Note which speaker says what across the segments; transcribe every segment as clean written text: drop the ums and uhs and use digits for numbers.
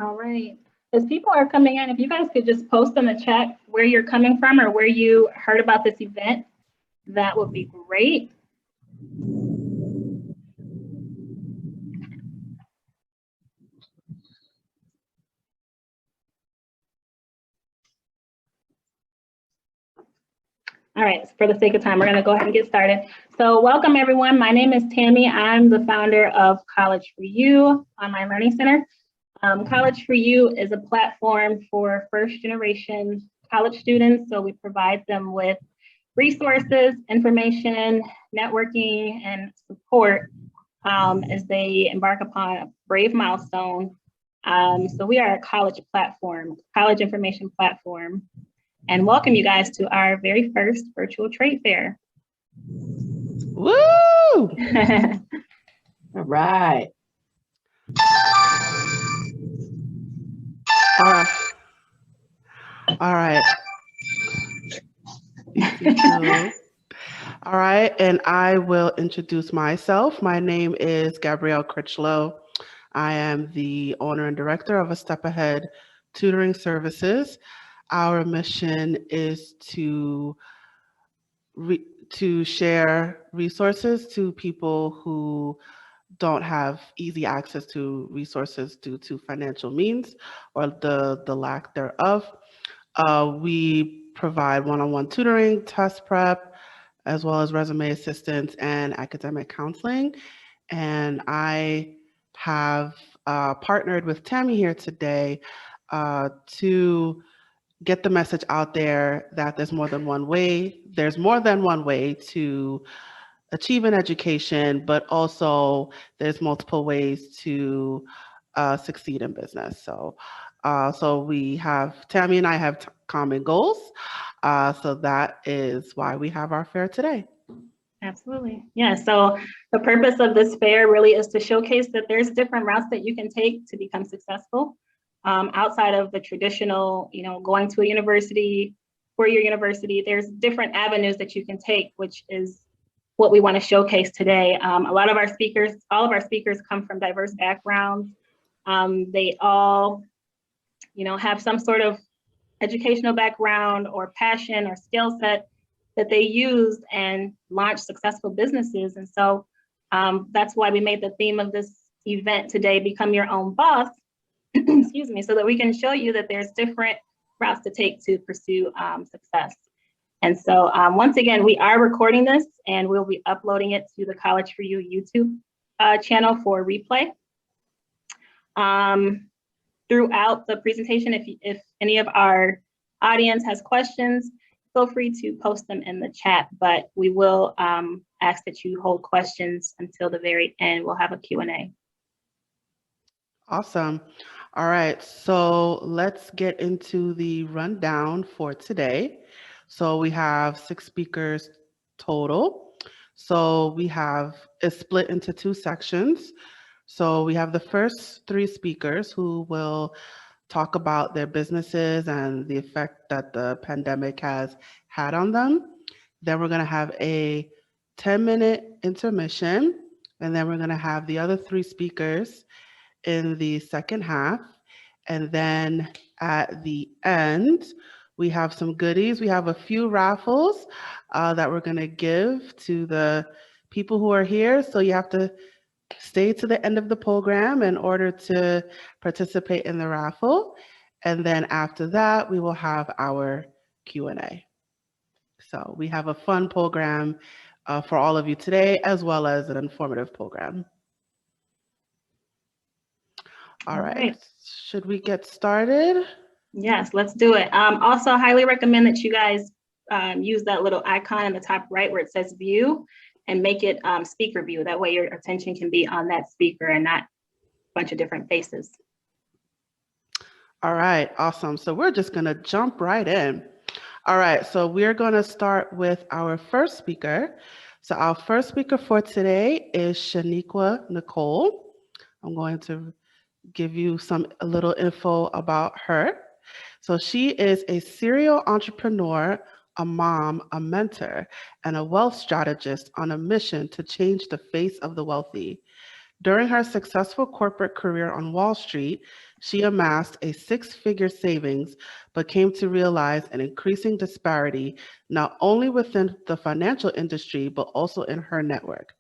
Speaker 1: All right. As people are coming in, if you guys could just post in the chat where you're coming from or where you heard about this event, that would be great. All right, for the sake of time, we're going to go ahead and get started. So welcome everyone. My name is Tammy. I'm the founder of College for You Online Learning Center. College for You is a platform for first generation college students. So we provide them with resources, information, networking, and support as they embark upon a brave milestone. So we are a college platform, college information platform, and welcome you guys to our very first virtual trade fair.
Speaker 2: Woo!
Speaker 3: All right.
Speaker 2: All right. All right, and I will introduce myself. My name is Gabrielle Critchlow. I am the owner and director of A Step Ahead Tutoring Services. Our mission is to share resources to people who don't have easy access to resources due to financial means or the lack thereof. We provide one-on-one tutoring, test prep, as well as resume assistance and academic counseling. And I have partnered with Tammy here today to get the message out there that there's more than one way. There's more than one way to achieve an education, but also there's multiple ways to succeed in business. So we have, Tammy and I have common goals. So that is why we have our fair today.
Speaker 1: Absolutely. Yeah. So the purpose of this fair really is to showcase that there's different routes that you can take to become successful outside of the traditional, going to a university, four-year university. There's different avenues that you can take, which is what we want to showcase today. All of our speakers come from diverse backgrounds. They all, have some sort of educational background or passion or skill set that they used and launched successful businesses. And so that's why we made the theme of this event today, Become Your Own Boss, excuse me, so that we can show you that there's different routes to take to pursue success. And so once again, we are recording this and we'll be uploading it to the College for You YouTube channel for replay. Throughout the presentation, if any of our audience has questions, feel free to post them in the chat, but we will ask that you hold questions until the very end. We'll have a Q&A.
Speaker 2: Awesome. All right, so let's get into the rundown for today. So we have 6 speakers total. So we have it split into 2 sections. So we have the first 3 speakers who will talk about their businesses and the effect that the pandemic has had on them. Then we're going to have a 10-minute intermission, and then we're going to have the other 3 speakers in the second half. And then at the end, we have some goodies. We have a few raffles that we're going to give to the people who are here. So you have to stay to the end of the program in order to participate in the raffle. And then after that, we will have our Q&A. So we have a fun program for all of you today, as well as an informative program. All right. Should we get started?
Speaker 1: Yes, let's do it. Also, I highly recommend that you guys use that little icon in the top right where it says view and make it speaker view. That way your attention can be on that speaker and not a bunch of different faces.
Speaker 2: All right, awesome. So we're just going to jump right in. All right, so we're going to start with our first speaker. So our first speaker for today is Shaniqua Nicole. I'm going to give you a little info about her. So she is a serial entrepreneur, a mom, a mentor, and a wealth strategist on a mission to change the face of the wealthy. During her successful corporate career on Wall Street, she amassed a six-figure savings, but came to realize an increasing disparity not only within the financial industry, but also in her network.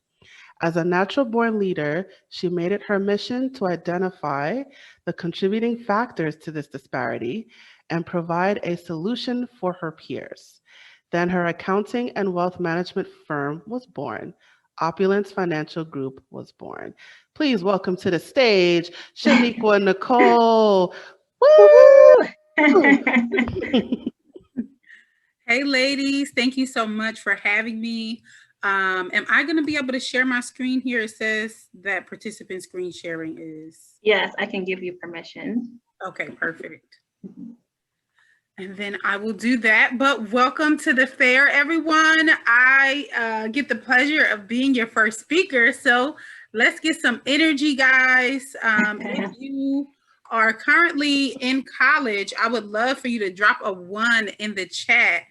Speaker 2: As a natural-born leader, she made it her mission to identify the contributing factors to this disparity and provide a solution for her peers. Then her accounting and wealth management firm was born. Opulence Financial Group was born. Please welcome to the stage, Shaniqua Nicole. Woo!
Speaker 3: Hey, ladies, thank you so much for having me. Am I going to be able to share my screen here? It says that participant screen sharing is.
Speaker 1: Yes, I can give you permission.
Speaker 3: Okay, perfect. And then I will do that. But welcome to the fair, everyone. I get the pleasure of being your first speaker. So let's get some energy, guys. If you are currently in college, I would love for you to drop a 1 in the chat.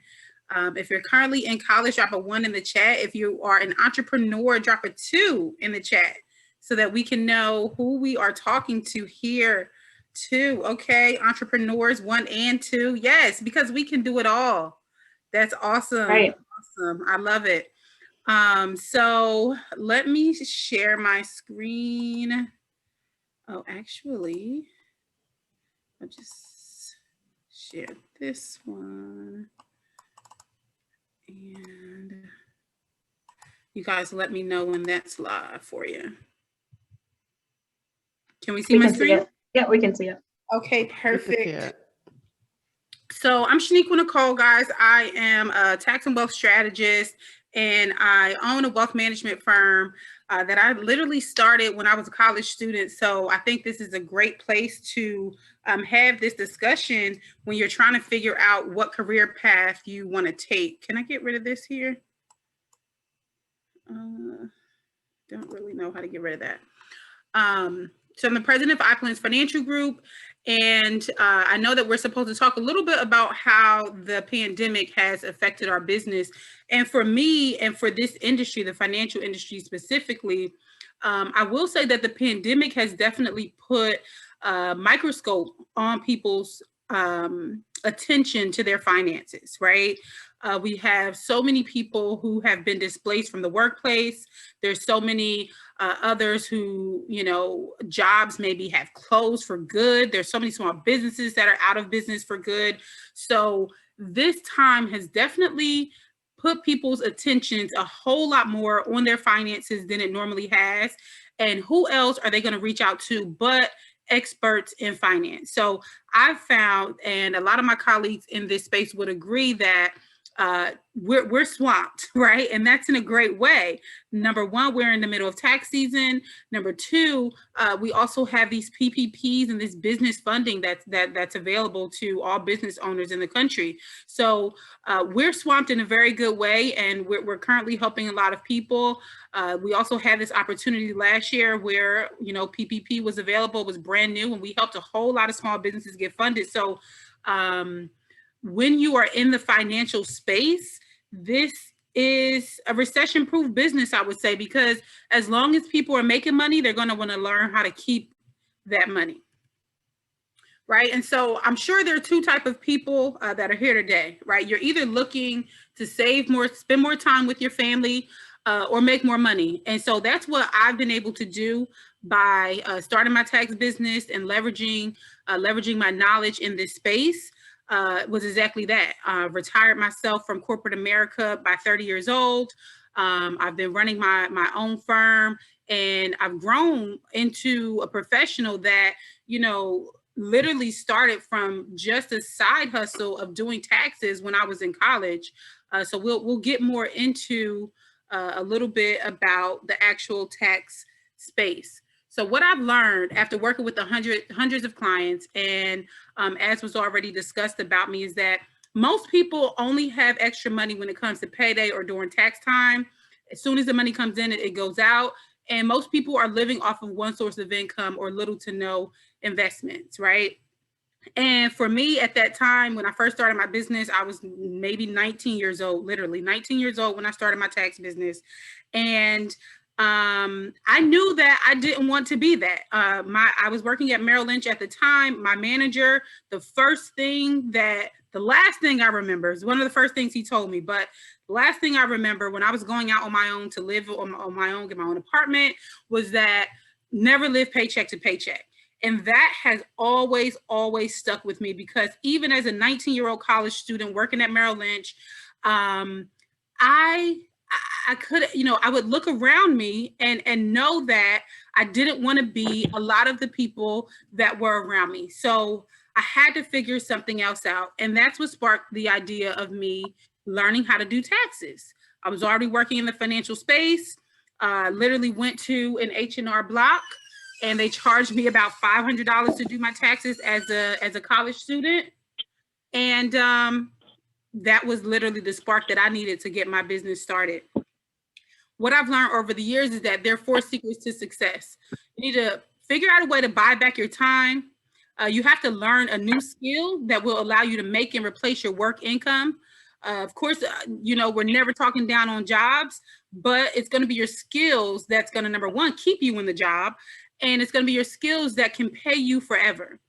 Speaker 3: If you're currently in college, drop a 1 in the chat. If you are an entrepreneur, drop a 2 in the chat so that we can know who we are talking to here. 2, okay, entrepreneurs, 1 and 2, yes, because we can do it all. That's awesome.
Speaker 1: Right.
Speaker 3: Awesome. I love it. So let me share my screen. Oh, actually, I'll just share this one. And you guys let me know when that's live for you. Can we see my screen?
Speaker 1: Yeah, we can see it.
Speaker 3: Okay, perfect. So I'm Shaniqua Nicole, guys. I am a tax and wealth strategist, and I own a wealth management firm that I literally started when I was a college student. So I think this is a great place to have this discussion when you're trying to figure out what career path you want to take. Can I get rid of this here? Don't really know how to get rid of that. So I'm the president of Opulence Financial Group, and I know that we're supposed to talk a little bit about how the pandemic has affected our business. And for me, and for this industry, the financial industry specifically, I will say that the pandemic has definitely put a microscope on people's attention to their finances, right? We have so many people who have been displaced from the workplace. There's so many others who, you know, jobs maybe have closed for good. There's so many small businesses that are out of business for good. So this time has definitely put people's attentions a whole lot more on their finances than it normally has. And who else are they going to reach out to but experts in finance? So I've found, and a lot of my colleagues in this space would agree, that we're swamped, right? And that's in a great way. Number one, we're in the middle of tax season. Number two, we also have these PPPs and this business funding that's available to all business owners in the country. So we're swamped in a very good way, and we're currently helping a lot of people. We also had this opportunity last year where, you know, PPP was available, it was brand new, and we helped a whole lot of small businesses get funded. So when you are in the financial space, this is a recession-proof business, I would say, because as long as people are making money, they're going to want to learn how to keep that money, right? And so I'm sure there are two types of people that are here today, right? You're either looking to save more, spend more time with your family, or make more money. And so that's what I've been able to do by starting my tax business and leveraging my knowledge in this space. Was exactly that. Retired myself from corporate America by 30 years old. I've been running my own firm, and I've grown into a professional that, you know, literally started from just a side hustle of doing taxes when I was in college. So we'll get more into a little bit about the actual tax space. So what I've learned after working with hundreds of clients, and as was already discussed about me, is that most people only have extra money when it comes to payday or during tax time. As soon as the money comes in, it goes out. And most people are living off of one source of income or little to no investments, right? And for me at that time, when I first started my business, I was maybe 19 years old, literally 19 years old when I started my tax business. And I knew that I didn't want to be that. I was working at Merrill Lynch at the time. My manager, the last thing I remember is one of the first things he told me, but the last thing I remember when I was going out on my own to live on my own, get my own apartment, was that never live paycheck to paycheck. And that has always stuck with me, because even as a 19-year-old college student working at Merrill Lynch, I could, I would look around me and know that I didn't want to be a lot of the people that were around me. So I had to figure something else out. And that's what sparked the idea of me learning how to do taxes. I was already working in the financial space, literally went to an H&R Block, and they charged me about $500 to do my taxes as a college student. And that was literally the spark that I needed to get my business started. What I've learned over the years is that there are 4 secrets to success. You need to figure out a way to buy back your time. You have to learn a new skill that will allow you to make and replace your work income. Of course, we're never talking down on jobs, but it's going to be your skills that's going to, number one, keep you in the job. And it's going to be your skills that can pay you forever.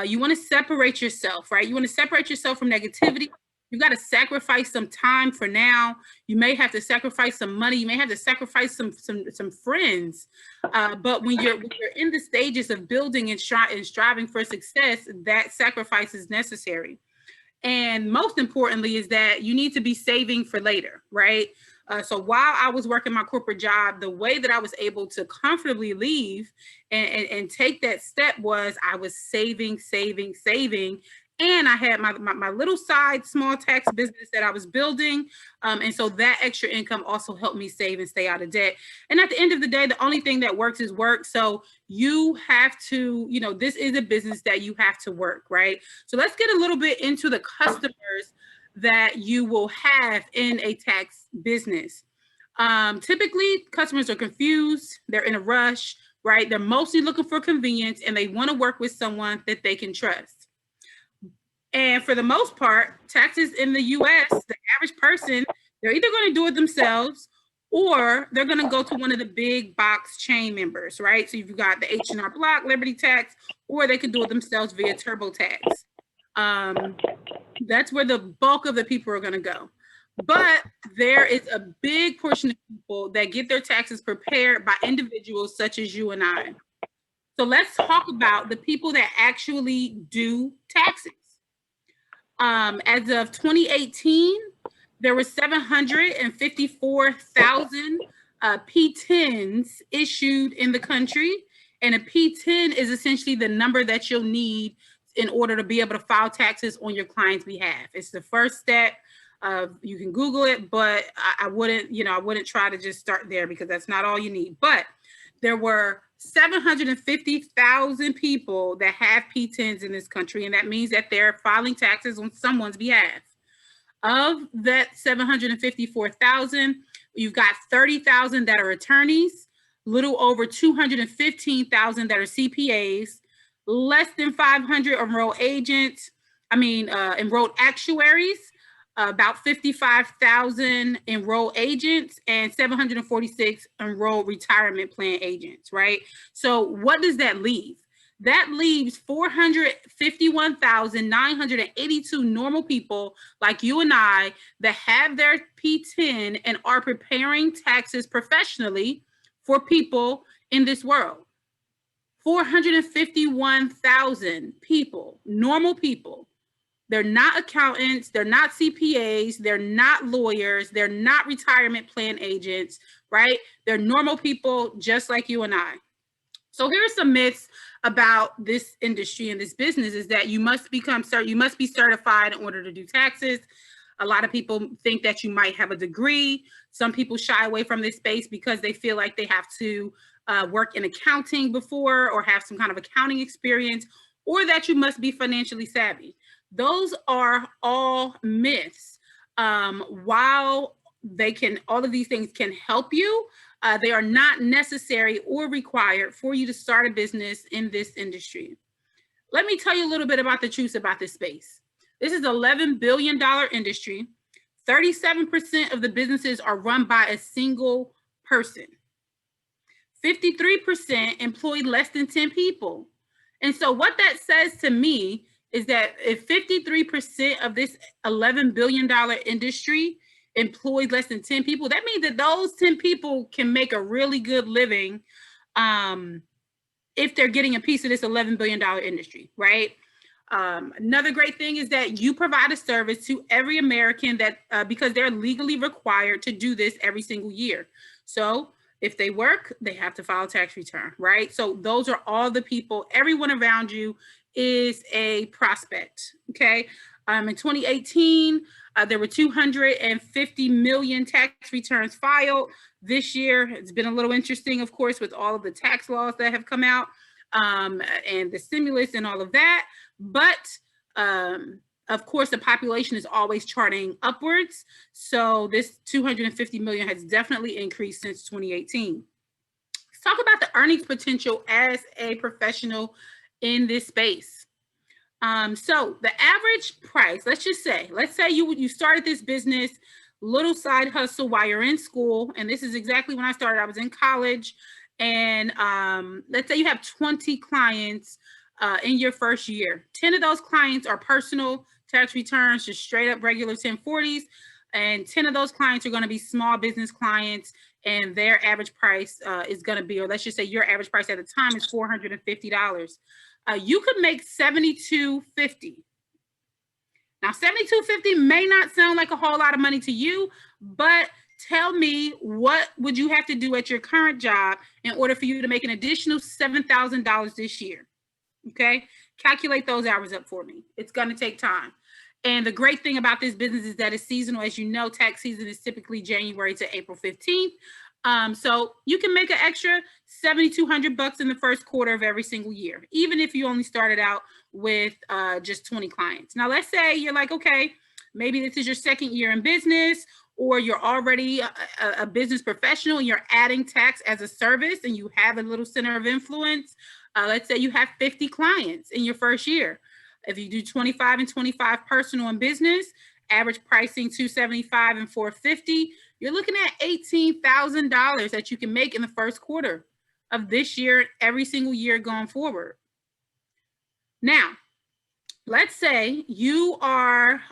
Speaker 3: You want to separate yourself, right? You want to separate yourself from negativity. You've got to sacrifice some time for now. You may have to sacrifice some money. You may have to sacrifice some friends. But when you're in the stages of building and striving for success, that sacrifice is necessary. And most importantly is that you need to be saving for later, right? So while I was working my corporate job, the way that I was able to comfortably leave and take that step was I was saving. And I had my little side small tax business that I was building. And so that extra income also helped me save and stay out of debt. And at the end of the day, the only thing that works is work. So you have to, this is a business that you have to work, right? So let's get a little bit into the customers that you will have in a tax business. Typically, customers are confused. They're in a rush, right? They're mostly looking for convenience, and they want to work with someone that they can trust. And for the most part, taxes in the US, the average person, they're either going to do it themselves or they're going to go to one of the big box chain members, right? So you've got the H&R Block, Liberty Tax, or they can do it themselves via TurboTax. That's where the bulk of the people are going to go. But there is a big portion of people that get their taxes prepared by individuals such as you and I. So let's talk about the people that actually do taxes. As of 2018, there were 754,000 P10s issued in the country. And a P10 is essentially the number that you'll need in order to be able to file taxes on your client's behalf. It's the first step. You can Google it, but I wouldn't try to just start there because that's not all you need. But there were 750,000 people that have P10s in this country, and that means that they're filing taxes on someone's behalf. Of that 754,000, you've got 30,000 that are attorneys, little over 215,000 that are CPAs, less than 500 enrolled actuaries, about 55,000 enrolled agents, and 746 enrolled retirement plan agents, right? So what does that leave? That leaves 451,982 normal people like you and I that have their P10 and are preparing taxes professionally for people in this world. 451,000 people, normal people. They're not accountants, they're not CPAs, they're not lawyers, they're not retirement plan agents, right? They're normal people just like you and I. So here's some myths about this industry and this business is that you must be certified in order to do taxes. A lot of people think that you might have a degree. Some people shy away from this space because they feel like they have to work in accounting before or have some kind of accounting experience, or that you must be financially savvy. Those are all myths. While all of these things can help you, they are not necessary or required for you to start a business in this industry. Let me tell you a little bit about the truth about this space. This is an $11 billion industry. 37% of the businesses are run by a single person. 53% employed less than 10 people. And so what that says to me is that if 53% of this $11 billion industry employs less than 10 people, that means that those 10 people can make a really good living if they're getting a piece of this $11 billion industry, right? Another great thing is that you provide a service to every American that because they're legally required to do this every single year. So if they work, they have to file a tax return, right? So those are all the people, everyone around you is a prospect, okay? In 2018, there were 250 million tax returns filed. This year, it's been a little interesting, of course, with all of the tax laws that have come out and the stimulus and all of that. But of course, the population is always charting upwards. So this 250 million has definitely increased since 2018. Let's talk about the earnings potential as a professional in this space. So the average price, let's say you started this business, little side hustle while you're in school. And this is exactly when I started. I was in college. And let's say you have 20 clients in your first year. 10 of those clients are personal tax returns, just straight up regular 1040s. And 10 of those clients are going to be small business clients, and their average price is going to be, or let's just say your average price at the time is $450. You could make $72.50. Now, $72.50 may not sound like a whole lot of money to you, but tell me, what would you have to do at your current job in order for you to make an additional $7,000 this year? Okay, calculate those hours up for me. It's going to take time. And the great thing about this business is that it's seasonal. As you know, tax season is typically January to April 15th. So you can make an extra $7,200 in the first quarter of every single year, even if you only started out with just 20 clients. Now, let's say you're like, okay, maybe this is your second year in business, or you're already a business professional and you're adding tax as a service and you have a little center of influence. Let's say you have 50 clients in your first year. If you do 25 and 25 personal and business, average pricing $275 and $450, you're looking at $18,000 that you can make in the first quarter of this year, every single year going forward. Now, let's say you are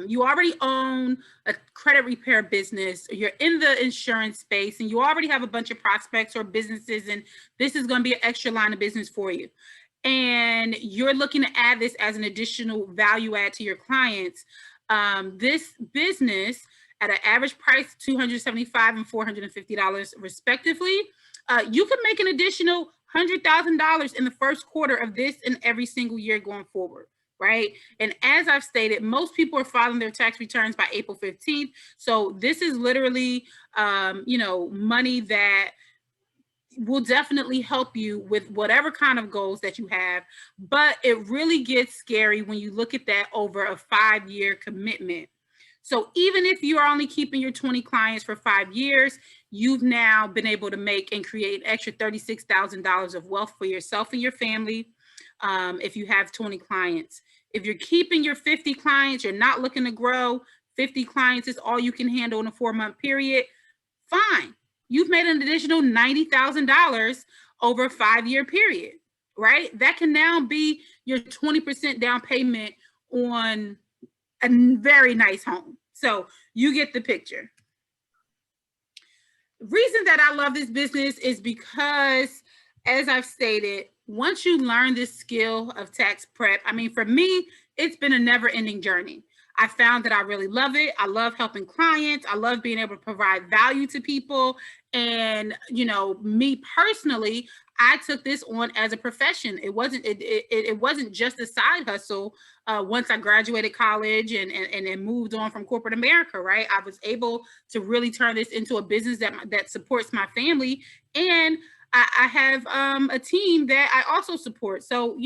Speaker 3: you already own a credit repair business, or you're in the insurance space and you already have a bunch of prospects or businesses, and this is going to be an extra line of business for you. And you're looking to add this as an additional value add to your clients. This business at an average price, $275 and $450 respectively, you can make an additional $100,000 in the first quarter of this and every single year going forward. Right. And as I've stated, most people are filing their tax returns by April 15th. So this is literally, money that will definitely help you with whatever kind of goals that you have. But it really gets scary when you look at that over a 5-year commitment. So even if you are only keeping your 20 clients for 5 years, you've now been able to make and create an extra $36,000 of wealth for yourself and your family. If you have 20 clients. If you're keeping your 50 clients, you're not looking to grow, 50 clients is all you can handle in a 4-month period, fine. You've made an additional $90,000 over a 5-year period, right? That can now be your 20% down payment on a very nice home. So you get the picture. The reason that I love this business is because, as I've stated, once you learn this skill of tax prep, I mean, for me, it's been a never-ending journey. I found that I really love it. I love helping clients. I love being able to provide value to people. And, me personally, I took this on as a profession. It wasn't just a side hustle once I graduated college and moved on from corporate America, right? I was able to really turn this into a business that supports my family. And I have a team that I also support. So,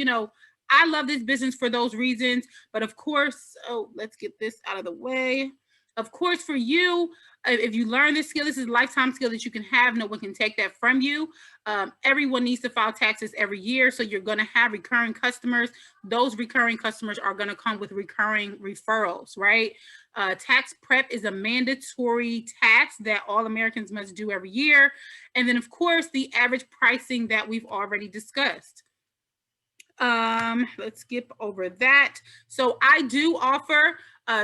Speaker 3: I love this business for those reasons. But of course, let's get this out of the way. Of course, for you, if you learn this skill, this is a lifetime skill that you can have. No one can take that from you. Everyone needs to file taxes every year. So you're going to have recurring customers. Those recurring customers are going to come with recurring referrals, right? Tax prep is a mandatory tax that all Americans must do every year. And then, of course, the average pricing that we've already discussed. Let's skip over that. So I do offer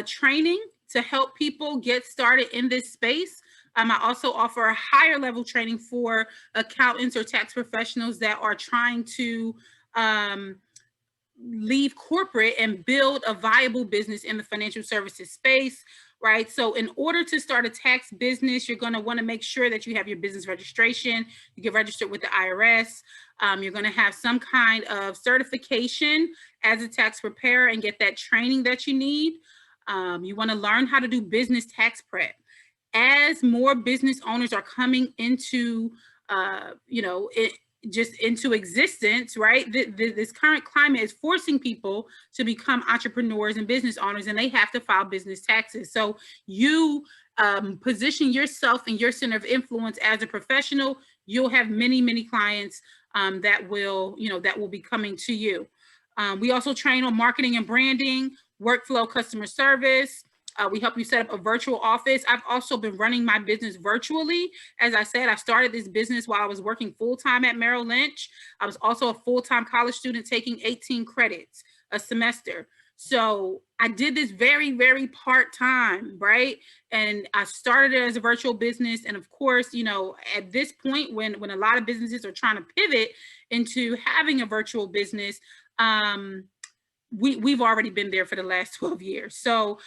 Speaker 3: training to help people get started in this space. I also offer a higher level training for accountants or tax professionals that are trying to leave corporate and build a viable business in the financial services space, right? So in order to start a tax business, you're going to want to make sure that you have your business registration, you get registered with the IRS. You're going to have some kind of certification as a tax preparer and get that training that you need. You want to learn how to do business tax prep. As more business owners are coming into, just into existence, right? This current climate is forcing people to become entrepreneurs and business owners, and they have to file business taxes. So you position yourself in your center of influence as a professional. You'll have many, many clients that will be coming to you. We also train on marketing and branding, workflow, customer service. We help you set up a virtual office. I've also been running my business virtually. As I said, I started this business while I was working full-time at Merrill Lynch. I was also a full-time college student taking 18 credits a semester. So I did this very, very part-time, right? And I started it as a virtual business. And of course, at this point, when a lot of businesses are trying to pivot into having a virtual business, we've already been there for the last 12 years. So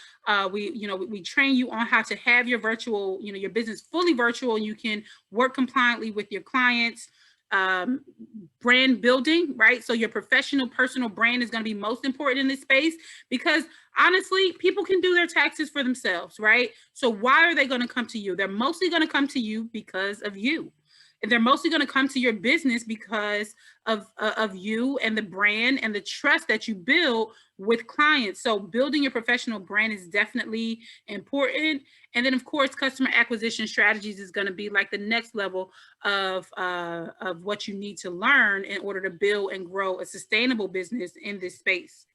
Speaker 3: we train you on how to have your virtual, your business fully virtual, and you can work compliantly with your clients. Brand building, right? So your professional personal brand is going to be most important in this space, because honestly, people can do their taxes for themselves, right? So why are they going to come to you? They're mostly going to come to you because of you. And they're mostly going to come to your business because of you and the brand and the trust that you build with clients. So building your professional brand is definitely important. And then, of course, customer acquisition strategies is going to be like the next level of what you need to learn in order to build and grow a sustainable business in this space.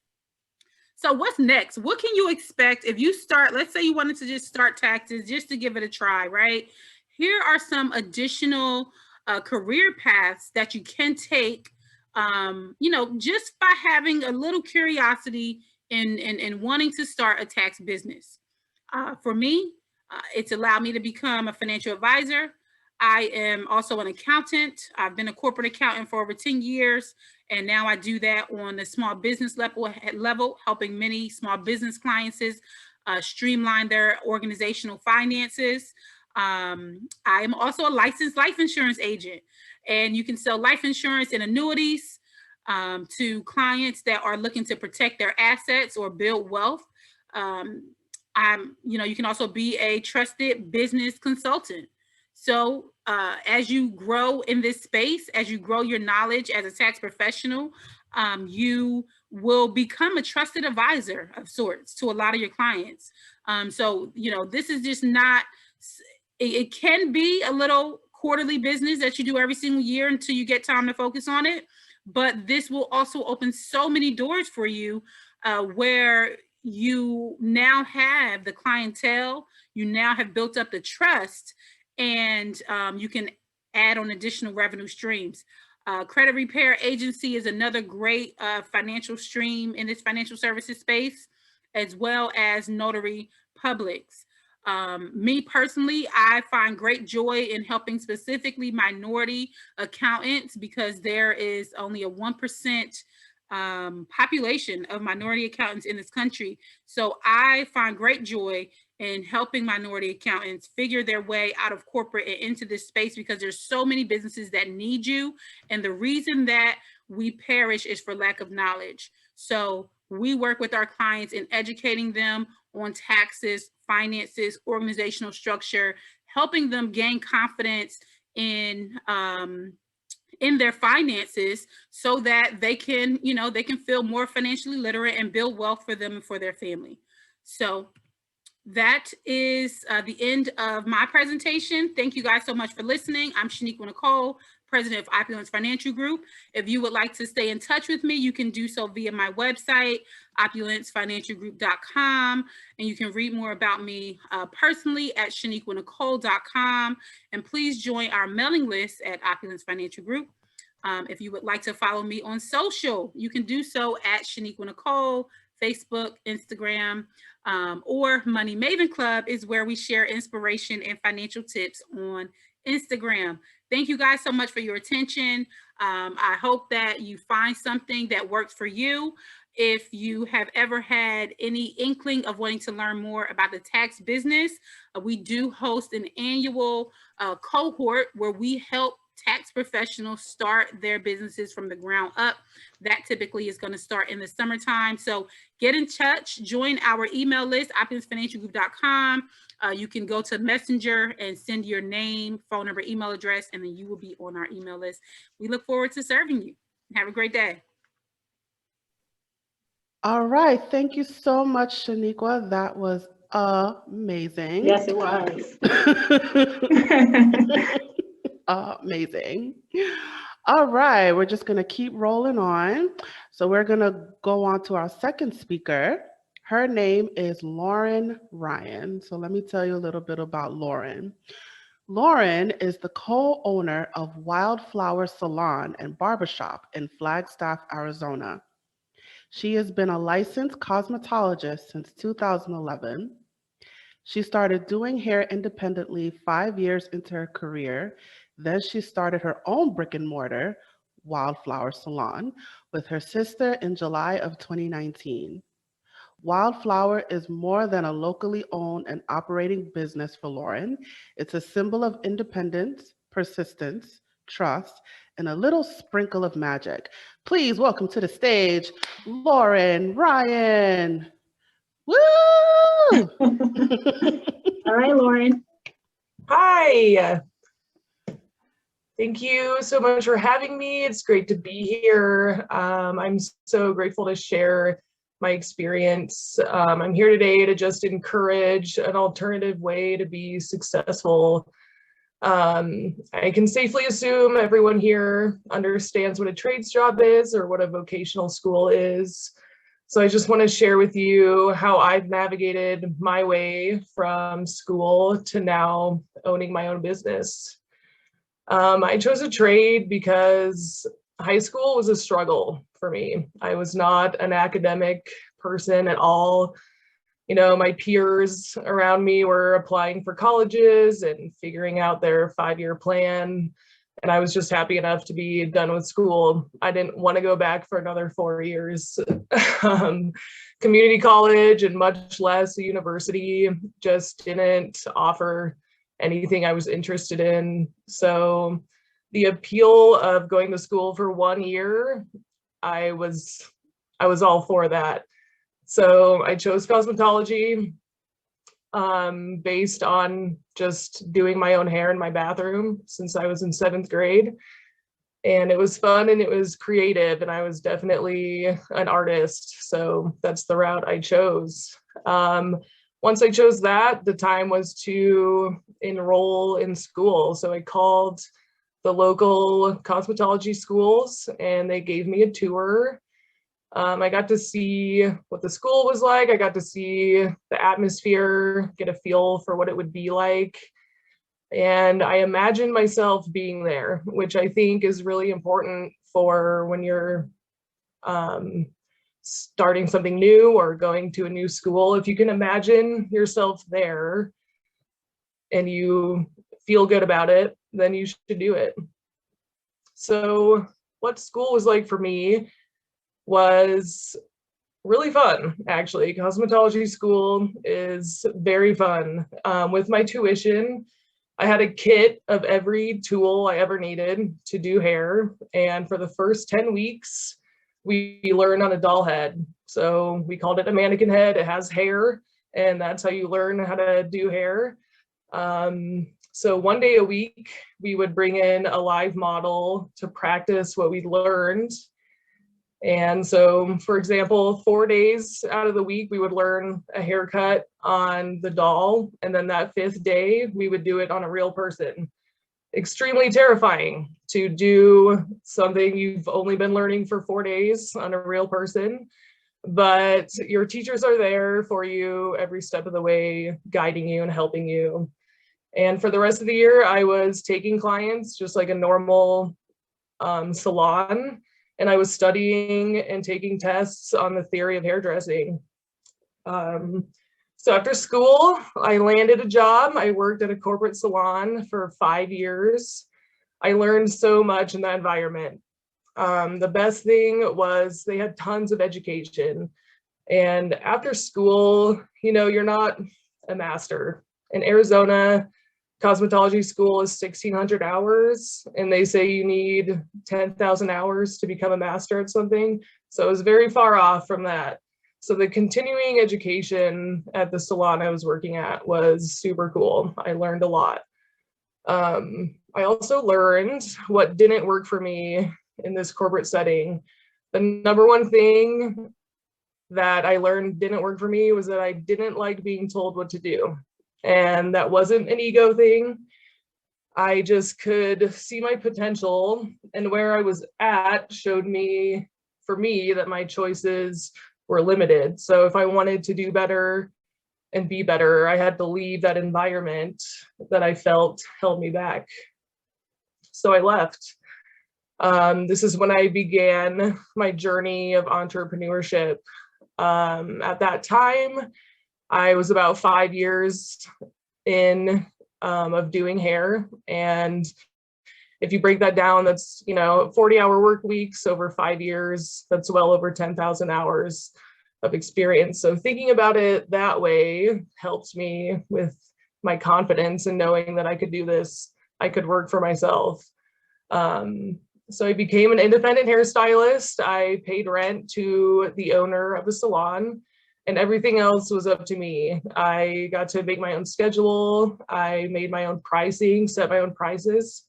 Speaker 3: So what's next? What can you expect if you start, let's say you wanted to just start taxes just to give it a try, right? Here are some additional career paths that you can take, just by having a little curiosity in wanting to start a tax business. For me, it's allowed me to become a financial advisor. I am also an accountant. I've been a corporate accountant for over 10 years, and now I do that on the small business level, helping many small business clients streamline their organizational finances. I am also a licensed life insurance agent, and you can sell life insurance and annuities to clients that are looking to protect their assets or build wealth. You can also be a trusted business consultant. So as you grow in this space, as you grow your knowledge as a tax professional, you will become a trusted advisor of sorts to a lot of your clients. So this is just not, it can be a little quarterly business that you do every single year until you get time to focus on it. But this will also open so many doors for you where you now have the clientele, you now have built up the trust, and you can add on additional revenue streams. Credit repair agency is another great financial stream in this financial services space, as well as notary publics. Me personally, I find great joy in helping specifically minority accountants, because there is only a 1% population of minority accountants in this country. So I find great joy in helping minority accountants figure their way out of corporate and into this space, because there's so many businesses that need you. And the reason that we perish is for lack of knowledge. So we work with our clients in educating them on taxes, finances, organizational structure, helping them gain confidence in their finances, so that they can feel more financially literate and build wealth for them and for their family. So that is the end of my presentation. Thank you guys so much for listening. I'm Shaniqua Nicole, president of Opulence Financial Group. If you would like to stay in touch with me, you can do so via my website, opulencefinancialgroup.com, and you can read more about me personally at shaniquanicole.com. And please join our mailing list at Opulence Financial Group. If you would like to follow me on social, you can do so at Shaniqua Nicole, Facebook, Instagram, or Money Maven Club is where we share inspiration and financial tips on Instagram. Thank you guys so much for your attention. I hope that you find something that works for you. If you have ever had any inkling of wanting to learn more about the tax business, we do host an annual cohort where we help tax professionals start their businesses from the ground up. That typically is going to start in the summertime. So get in touch, join our email list, opulencefinancialgroup.com. You can go to Messenger and send your name, phone number, email address, and then you will be on our email list. We look forward to serving you. Have a great day.
Speaker 2: All right. Thank you so much, Shaniqua. That was amazing.
Speaker 1: Yes, it was.
Speaker 2: Amazing. All right. We're just going to keep rolling on. So we're going to go on to our second speaker. Her name is Lauren Ryan. So let me tell you a little bit about Lauren. Lauren is the co-owner of Wildflower Salon and Barbershop in Flagstaff, Arizona. She has been a licensed cosmetologist since 2011. She started doing hair independently 5 years into her career. Then she started her own brick and mortar, Wildflower Salon, with her sister in July of 2019. Wildflower is more than a locally owned and operating business for Lauren. It's a symbol of independence, persistence, trust, and a little sprinkle of magic. Please welcome to the stage, Lauren Ryan. Woo!
Speaker 1: All right, Lauren.
Speaker 4: Hi. Thank you so much for having me. It's great to be here. I'm so grateful to share my experience. I'm here today to just encourage an alternative way to be successful. I can safely assume everyone here understands what a trades job is or what a vocational school is. So I just want to share with you how I've navigated my way from school to now owning my own business. I chose a trade because high school was a struggle for me. I was not an academic person at all. You know, my peers around me were applying for colleges and figuring out their 5-year plan. And I was just happy enough to be done with school. I didn't want to go back for another 4 years. Community college and much less a university just didn't offer anything I was interested in. So the appeal of going to school for 1 year, I was all for that. So I chose cosmetology based on just doing my own hair in my bathroom since I was in 7th grade. And it was fun and it was creative, and I was definitely an artist. So that's the route I chose. Once I chose that, the time was to enroll in school. So I called the local cosmetology schools and they gave me a tour. I got to see what the school was like. I got to see the atmosphere, get a feel for what it would be like. And I imagined myself being there, which I think is really important for when you're starting something new or going to a new school. If you can imagine yourself there and you feel good about it, then you should do it. So what school was like for me was really fun, actually. Cosmetology school is very fun. With my tuition, I had a kit of every tool I ever needed to do hair. And for the first 10 weeks, we learned on a doll head. So we called it a mannequin head. It has hair, and that's how you learn how to do hair. So 1 day a week, we would bring in a live model to practice what we learned. And so, for example, 4 days out of the week, we would learn a haircut on the doll. And then that 5th day, we would do it on a real person. Extremely terrifying to do something you've only been learning for 4 days on a real person. But your teachers are there for you every step of the way, guiding you and helping you. And for the rest of the year, I was taking clients just like a normal salon. And I was studying and taking tests on the theory of hairdressing. So after school, I landed a job. I worked at a corporate salon for 5 years. I learned so much in that environment. The best thing was they had tons of education. And after school, you know, you're not a master. In Arizona, cosmetology school is 1,600 hours, and they say you need 10,000 hours to become a master at something. So it was very far off from that. So the continuing education at the salon I was working at was super cool. I learned a lot. I also learned what didn't work for me in this corporate setting. The number one thing that I learned didn't work for me was that I didn't like being told what to do. And that wasn't an ego thing. I just could see my potential, and where I was at showed me, for me, that my choices were limited. So if I wanted to do better and be better, I had to leave that environment that I felt held me back. So I left. This is when I began my journey of entrepreneurship. At that time, I was about 5 years in of doing hair. And if you break that down, that's, you know, 40-hour work weeks over 5 years, that's well over 10,000 hours of experience. So thinking about it that way helped me with my confidence and knowing that I could do this, I could work for myself. So I became an independent hairstylist. I paid rent to the owner of the salon, and everything else was up to me. I got to make my own schedule. I made my own pricing, set my own prices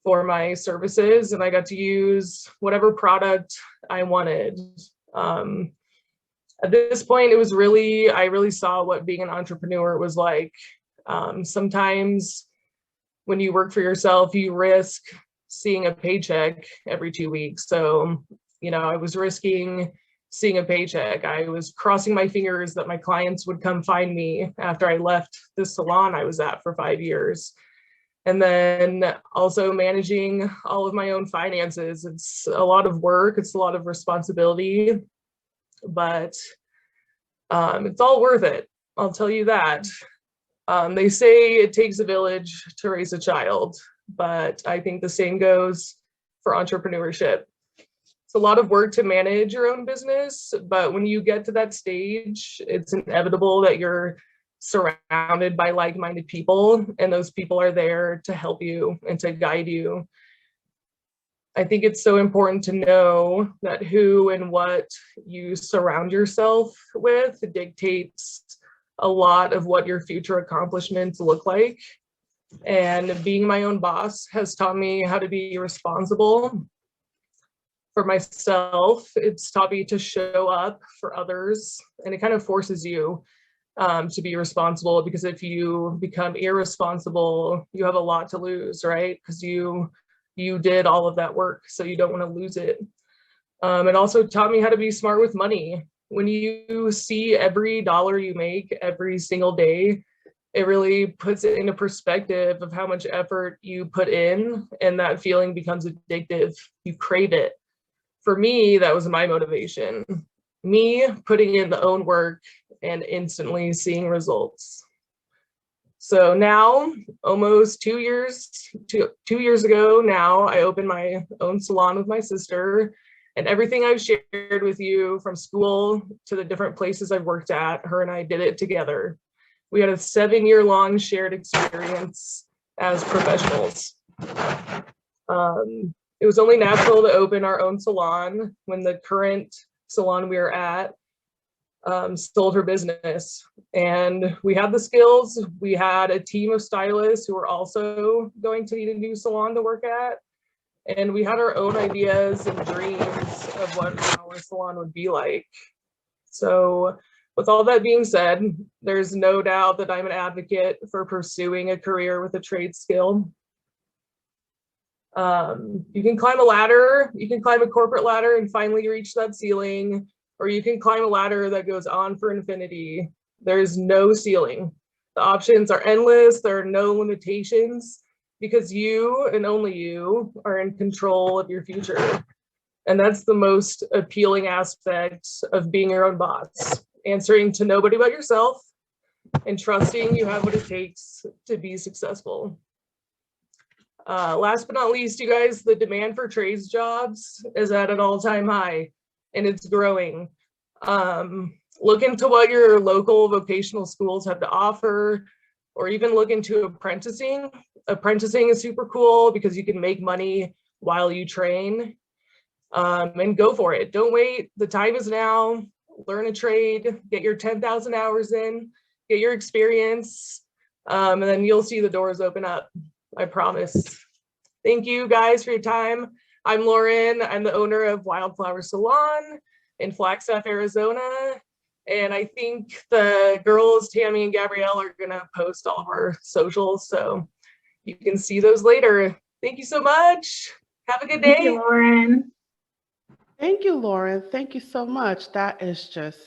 Speaker 4: for my services, and I got to use whatever product I wanted. At this point, it was really, I really saw what being an entrepreneur was like. Sometimes when you work for yourself, you risk seeing a paycheck every 2 weeks. So, you know, I was risking seeing a paycheck. I was crossing my fingers that my clients would come find me after I left the salon I was at for 5 years. And then also managing all of my own finances. It's a lot of work, it's a lot of responsibility, but it's all worth it. I'll tell you that. They say it takes a village to raise a child, but I think the same goes for entrepreneurship. It's a lot of work to manage your own business, but when you get to that stage, it's inevitable that you're surrounded by like-minded people, and those people are there to help you and to guide you. I think it's so important to know that who and what you surround yourself with dictates a lot of what your future accomplishments look like. And being my own boss has taught me how to be responsible for myself. It's taught me to show up for others, and it kind of forces you to be responsible, because if you become irresponsible, you have a lot to lose, right? Because you did all of that work, so you don't want to lose it. It also taught me how to be smart with money. When you see every dollar you make every single day, it really puts it into perspective of how much effort you put in, and that feeling becomes addictive. You crave it. For me, that was my motivation. Me putting in the own work and instantly seeing results. So now, almost 2 years ago now, I opened my own salon with my sister, and everything I've shared with you from school to the different places I've worked at, her and I did it together. We had a 7-year-long shared experience as professionals. It was only natural to open our own salon when the current salon we were at sold her business. And we had the skills. We had a team of stylists who were also going to need a new salon to work at. And we had our own ideas and dreams of what our salon would be like. So with all that being said, there's no doubt that I'm an advocate for pursuing a career with a trade skill. You can climb a ladder, you can climb a corporate ladder and finally reach that ceiling, or you can climb a ladder that goes on for infinity. There's no ceiling. The options are endless, there are no limitations, because you and only you are in control of your future. And that's the most appealing aspect of being your own boss, answering to nobody but yourself and trusting you have what it takes to be successful. Last but not least, you guys, the demand for trades jobs is at an all-time high and it's growing. Look into what your local vocational schools have to offer, or even look into apprenticing. Apprenticing is super cool because you can make money while you train, and go for it. Don't wait. The time is now. Learn a trade, get your 10,000 hours in, get your experience, and then you'll see the doors open up. I promise. Thank you guys for your time. I'm Lauren. I'm the owner of Wildflower Salon in Flagstaff, Arizona. And I think the girls, Tammy and Gabrielle, are gonna post all of our socials, so you can see those later. Thank you so much. Have a good day.
Speaker 1: Thank you, Lauren.
Speaker 2: Thank you, Lauren. Thank you so much. That is just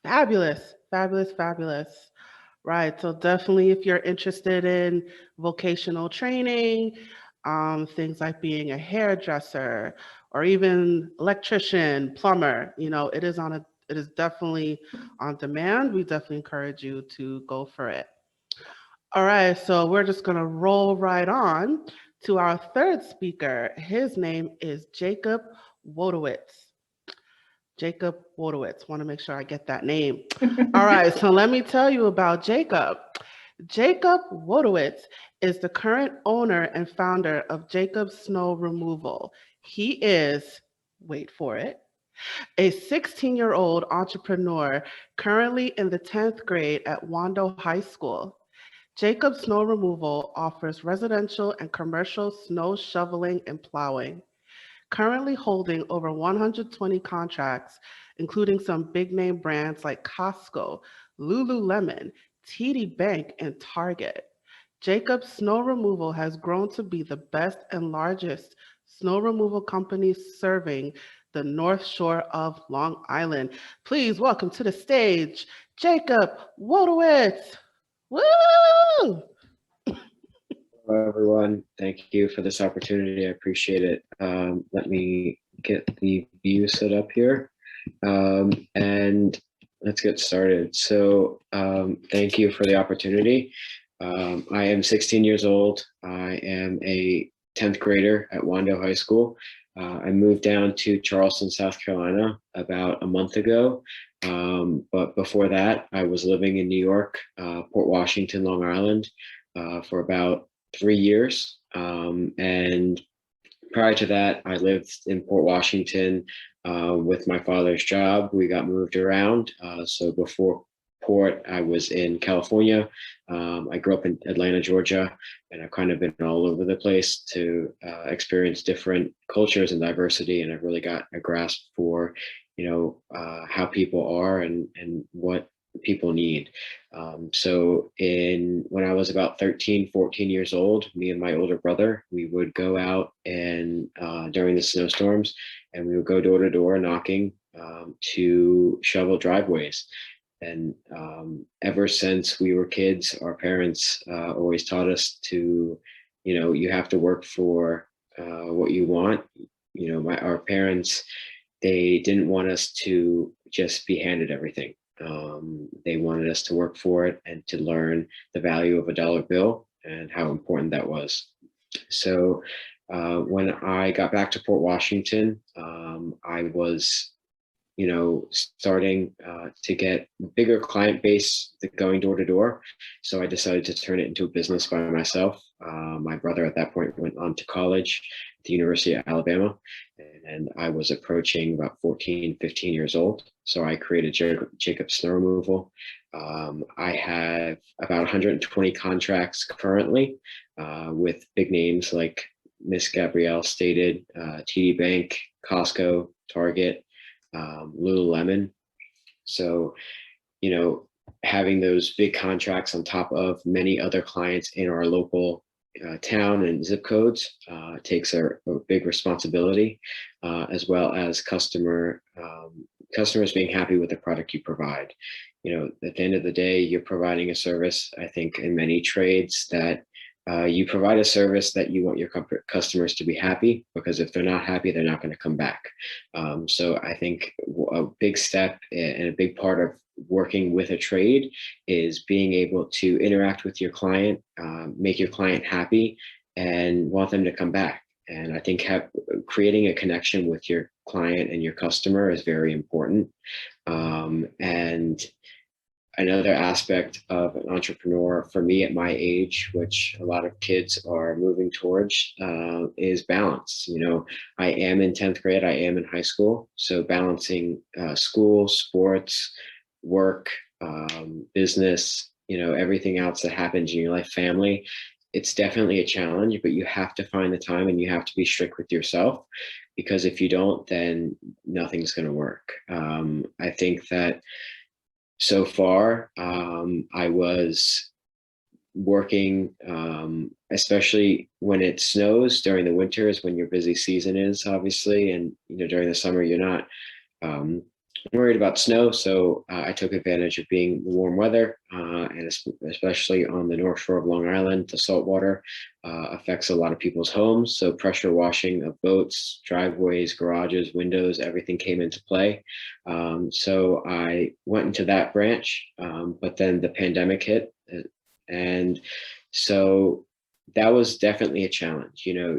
Speaker 2: fabulous, fabulous, fabulous. Right. So definitely if you're interested in vocational training, things like being a hairdresser or even electrician, plumber, it is definitely on demand. We definitely encourage you to go for it. All right, so we're just going to roll right on to our third speaker. His name is Jacob Wojotowicz. Jacob Wojotowicz. Want to make sure I get that name. All right, so let me tell you about Jacob. Jacob Wojotowicz is the current owner and founder of Jacob Snow Removal. He is, wait for it, a 16-year-old entrepreneur currently in the 10th grade at Wando High School. Jacob Snow Removal offers residential and commercial snow shoveling and plowing. Currently holding over 120 contracts, including some big name brands like Costco, Lululemon, TD Bank, and Target. Jacob Snow Removal has grown to be the best and largest snow removal company serving the North Shore of Long Island. Please welcome to the stage, Jacob Wojotowicz. Woo!
Speaker 5: Hello, everyone. Thank you for this opportunity. I appreciate it. Let me get the view set up here, and let's get started. So thank you for the opportunity. I am 16 years old. I am a 10th grader at Wando High School. I moved down to Charleston, South Carolina about a month ago. But before that, I was living in New York, Port Washington, Long Island, for about 3 years. And prior to that, I lived in Port Washington with my father's job. We got moved around. So before Port, I was in California. I grew up in Atlanta, Georgia, and I've kind of been all over the place to experience different cultures and diversity. And I've really got a grasp for, how people are and what people need. So when I was about 13, 14 years old, me and my older brother, we would go out and during the snowstorms, and we would go door to door knocking to shovel driveways. And ever since we were kids, our parents always taught us to, you have to work for what you want. Our parents, they didn't want us to just be handed everything. They wanted us to work for it and to learn the value of a dollar bill and how important that was. So when I got back to Port Washington, I was starting to get a bigger client base going door to door. So I decided to turn it into a business by myself. My brother at that point went on to college at the University of Alabama, and I was approaching about 14, 15 years old. So I created Jacob Snow Removal. I have about 120 contracts currently with big names like Miss Gabrielle stated, TD Bank, Costco, Target, Lululemon. So, you know, having those big contracts on top of many other clients in our local town and zip codes takes a big responsibility, as well as customers being happy with the product you provide. You know, at the end of the day, you're providing a service, I think, in many trades that you provide a service that you want your customers to be happy, because if they're not happy, they're not going to come back. So I think a big step and a big part of working with a trade is being able to interact with your client, make your client happy, and want them to come back. And I think creating a connection with your client and your customer is very important. And another aspect of an entrepreneur for me at my age, which a lot of kids are moving towards, is balance. You know, I am in 10th grade, I am in high school. So balancing school, sports, work, business, you know, everything else that happens in your life, family, it's definitely a challenge, but you have to find the time and you have to be strict with yourself, because if you don't, then nothing's going to work. I think that so far, I was working, especially when it snows during the winters, when your busy season is, obviously, and you know, during the summer you're not worried about snow. So I took advantage of being the warm weather, and especially on the North Shore of Long Island, the salt water affects a lot of people's homes. So pressure washing of boats, driveways, garages, windows, everything came into play. So I went into that branch, but then the pandemic hit. And so that was definitely a challenge. You know,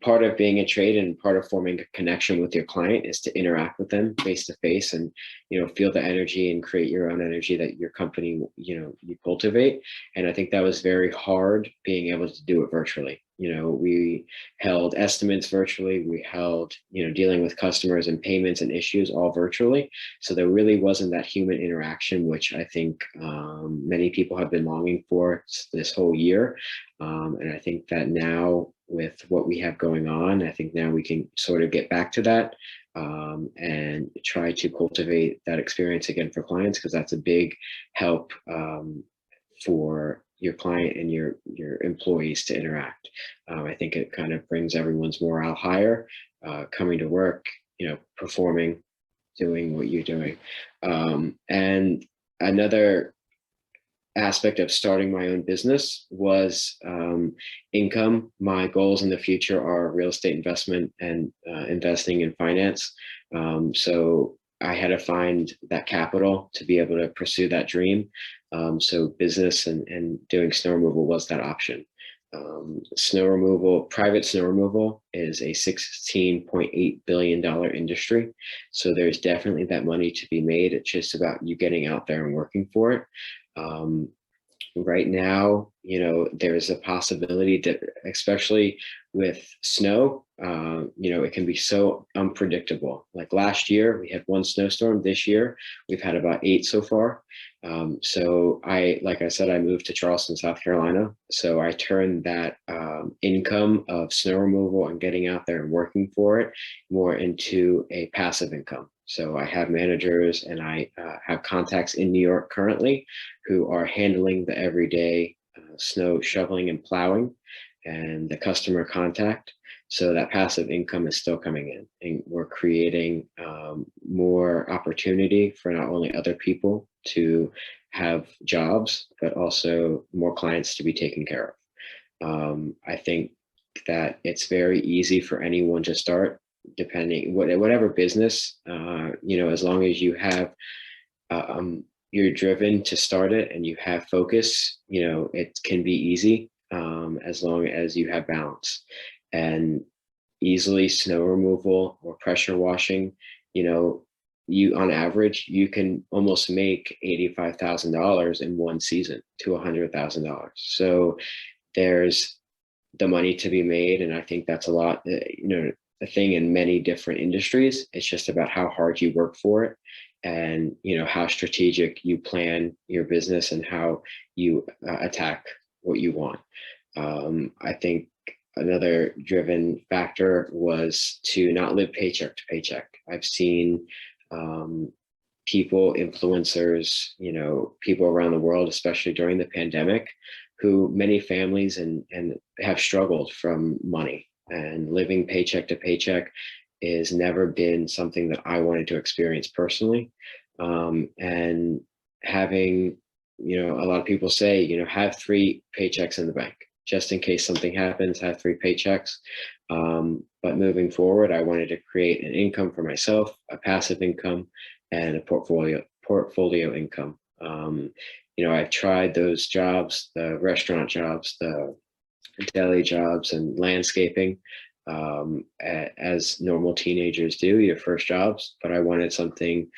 Speaker 5: part of being a trade and part of forming a connection with your client is to interact with them face to face and, you know, feel the energy and create your own energy that your company, you know, you cultivate. And I think that was very hard being able to do it virtually. You know, we held estimates virtually, we held, you know, dealing with customers and payments and issues all virtually. So there really wasn't that human interaction, which I think many people have been longing for this whole year. And I think that now with what we have going on, I think now we can sort of get back to that and try to cultivate that experience again for clients, because that's a big help for your client and your employees to interact. I think it kind of brings everyone's morale higher, coming to work, you know, performing, doing what you're doing. And another aspect of starting my own business was income. My goals in the future are real estate investment and investing in finance. So I had to find that capital to be able to pursue that dream. So business and doing snow removal was that option. Snow removal, private snow removal is a $16.8 billion industry. So there's definitely that money to be made. It's just about you getting out there and working for it. Right now, you know, there's a possibility that, especially with snow, you know, it can be so unpredictable. Like last year, we had one snowstorm. This year, we've had about 8 so far. So like I said, I moved to Charleston, South Carolina. So I turned that income of snow removal and getting out there and working for it more into a passive income. So I have managers and I have contacts in New York currently who are handling the everyday snow shoveling and plowing and the customer contact. So that passive income is still coming in, and we're creating more opportunity for not only other people to have jobs, but also more clients to be taken care of. I think that it's very easy for anyone to start, depending whatever business, you know, as long as you have you're driven to start it and you have focus, you know, it can be easy, as long as you have balance. And easily snow removal or pressure washing, you know, you on average you can almost make $85,000 in one season to $100,000. So there's the money to be made, and I think that's a lot, you know, a thing in many different industries. It's just about how hard you work for it, and you know, how strategic you plan your business and how you attack what you want. I think another driven factor was to not live paycheck to paycheck. I've seen people, influencers, people around the world, especially during the pandemic, who many families and have struggled from money, and living paycheck to paycheck has never been something that I wanted to experience personally. And having, a lot of people say, have 3 paychecks in the bank, just in case something happens, have 3 paychecks. But moving forward, I wanted to create an income for myself, a passive income, and a portfolio income. I've tried those jobs, the restaurant jobs, the deli jobs, and landscaping, as normal teenagers do, your first jobs, but I wanted something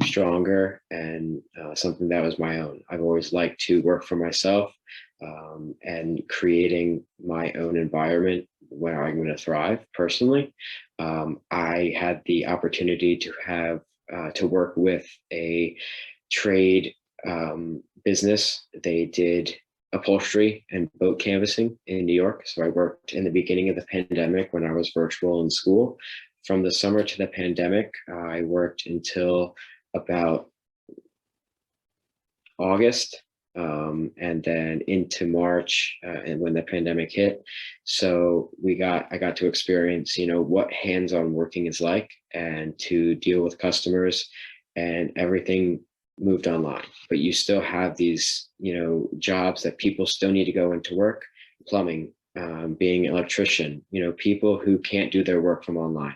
Speaker 5: stronger and something that was my own. I've always liked to work for myself, and creating my own environment where I'm going to thrive personally. I had the opportunity to have to work with a trade business. They did upholstery and boat canvassing in New York. So I worked in the beginning of the pandemic when I was virtual in school. From the summer to the pandemic, I worked until about August, and then into March, and when the pandemic hit. So I got to experience, what hands-on working is like, and to deal with customers, and everything moved online. But you still have these, jobs that people still need to go into work, plumbing, being an electrician, people who can't do their work from online.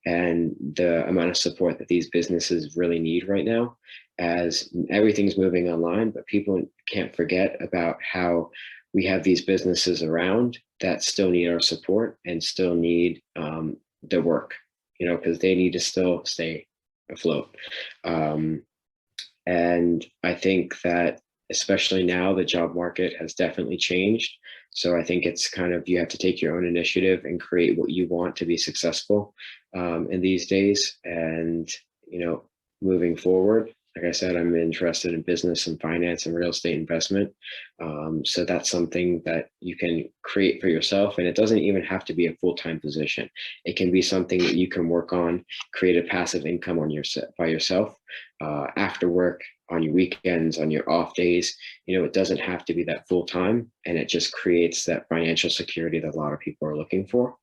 Speaker 5: And the amount of support that these businesses really need right now, as everything's moving online, but people can't forget about how we have these businesses around that still need our support and still need the work, because they need to still stay afloat. And I think that especially now, the job market has definitely changed. So I think it's kind of, you have to take your own initiative and create what you want to be successful in these days. And, moving forward, like I said, I'm interested in business and finance and real estate investment. So that's something that you can create for yourself. And it doesn't even have to be a full-time position. It can be something that you can work on, create a passive income by yourself, after work, on your weekends, on your off days. It doesn't have to be that full time, and it just creates that financial security that a lot of people are looking for.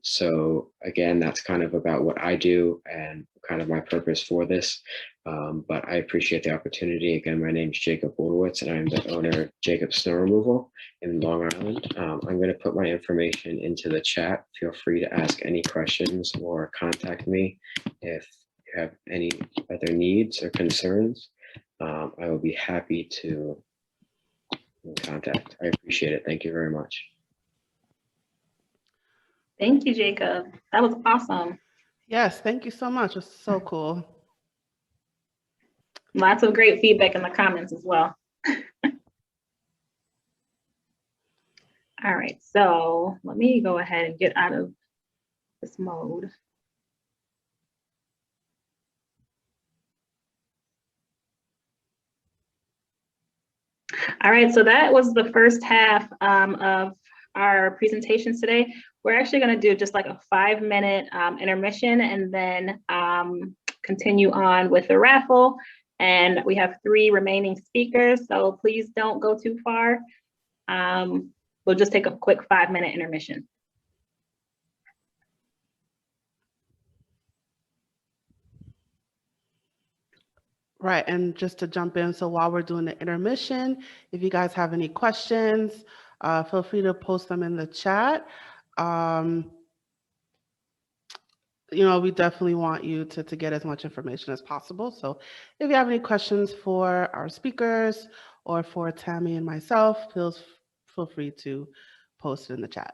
Speaker 5: So again, that's kind of about what I do and kind of my purpose for this. But I appreciate the opportunity. Again, my name is Jacob Wojotowicz, and I'm the owner of Jacob Snow Removal in Long Island. I'm going to put my information into the chat. Feel free to ask any questions or contact me if you have any other needs or concerns. I will be happy to contact. I appreciate it. Thank you very much.
Speaker 1: Thank you, Jacob. That was awesome.
Speaker 2: Yes, thank you so much. It's so cool.
Speaker 1: Lots of great feedback in the comments as well. All right, so let me go ahead and get out of this mode. All right, so that was the first half of our presentations today. We're actually going to do just like a 5-minute intermission, and then continue on with the raffle. And we have 3 remaining speakers, so please don't go too far. We'll just take a quick 5-minute intermission.
Speaker 2: Right, and just to jump in, so while we're doing the intermission, if you guys have any questions, feel free to post them in the chat. We definitely want you to get as much information as possible. So if you have any questions for our speakers or for Tammy and myself, feel free to post it in the chat.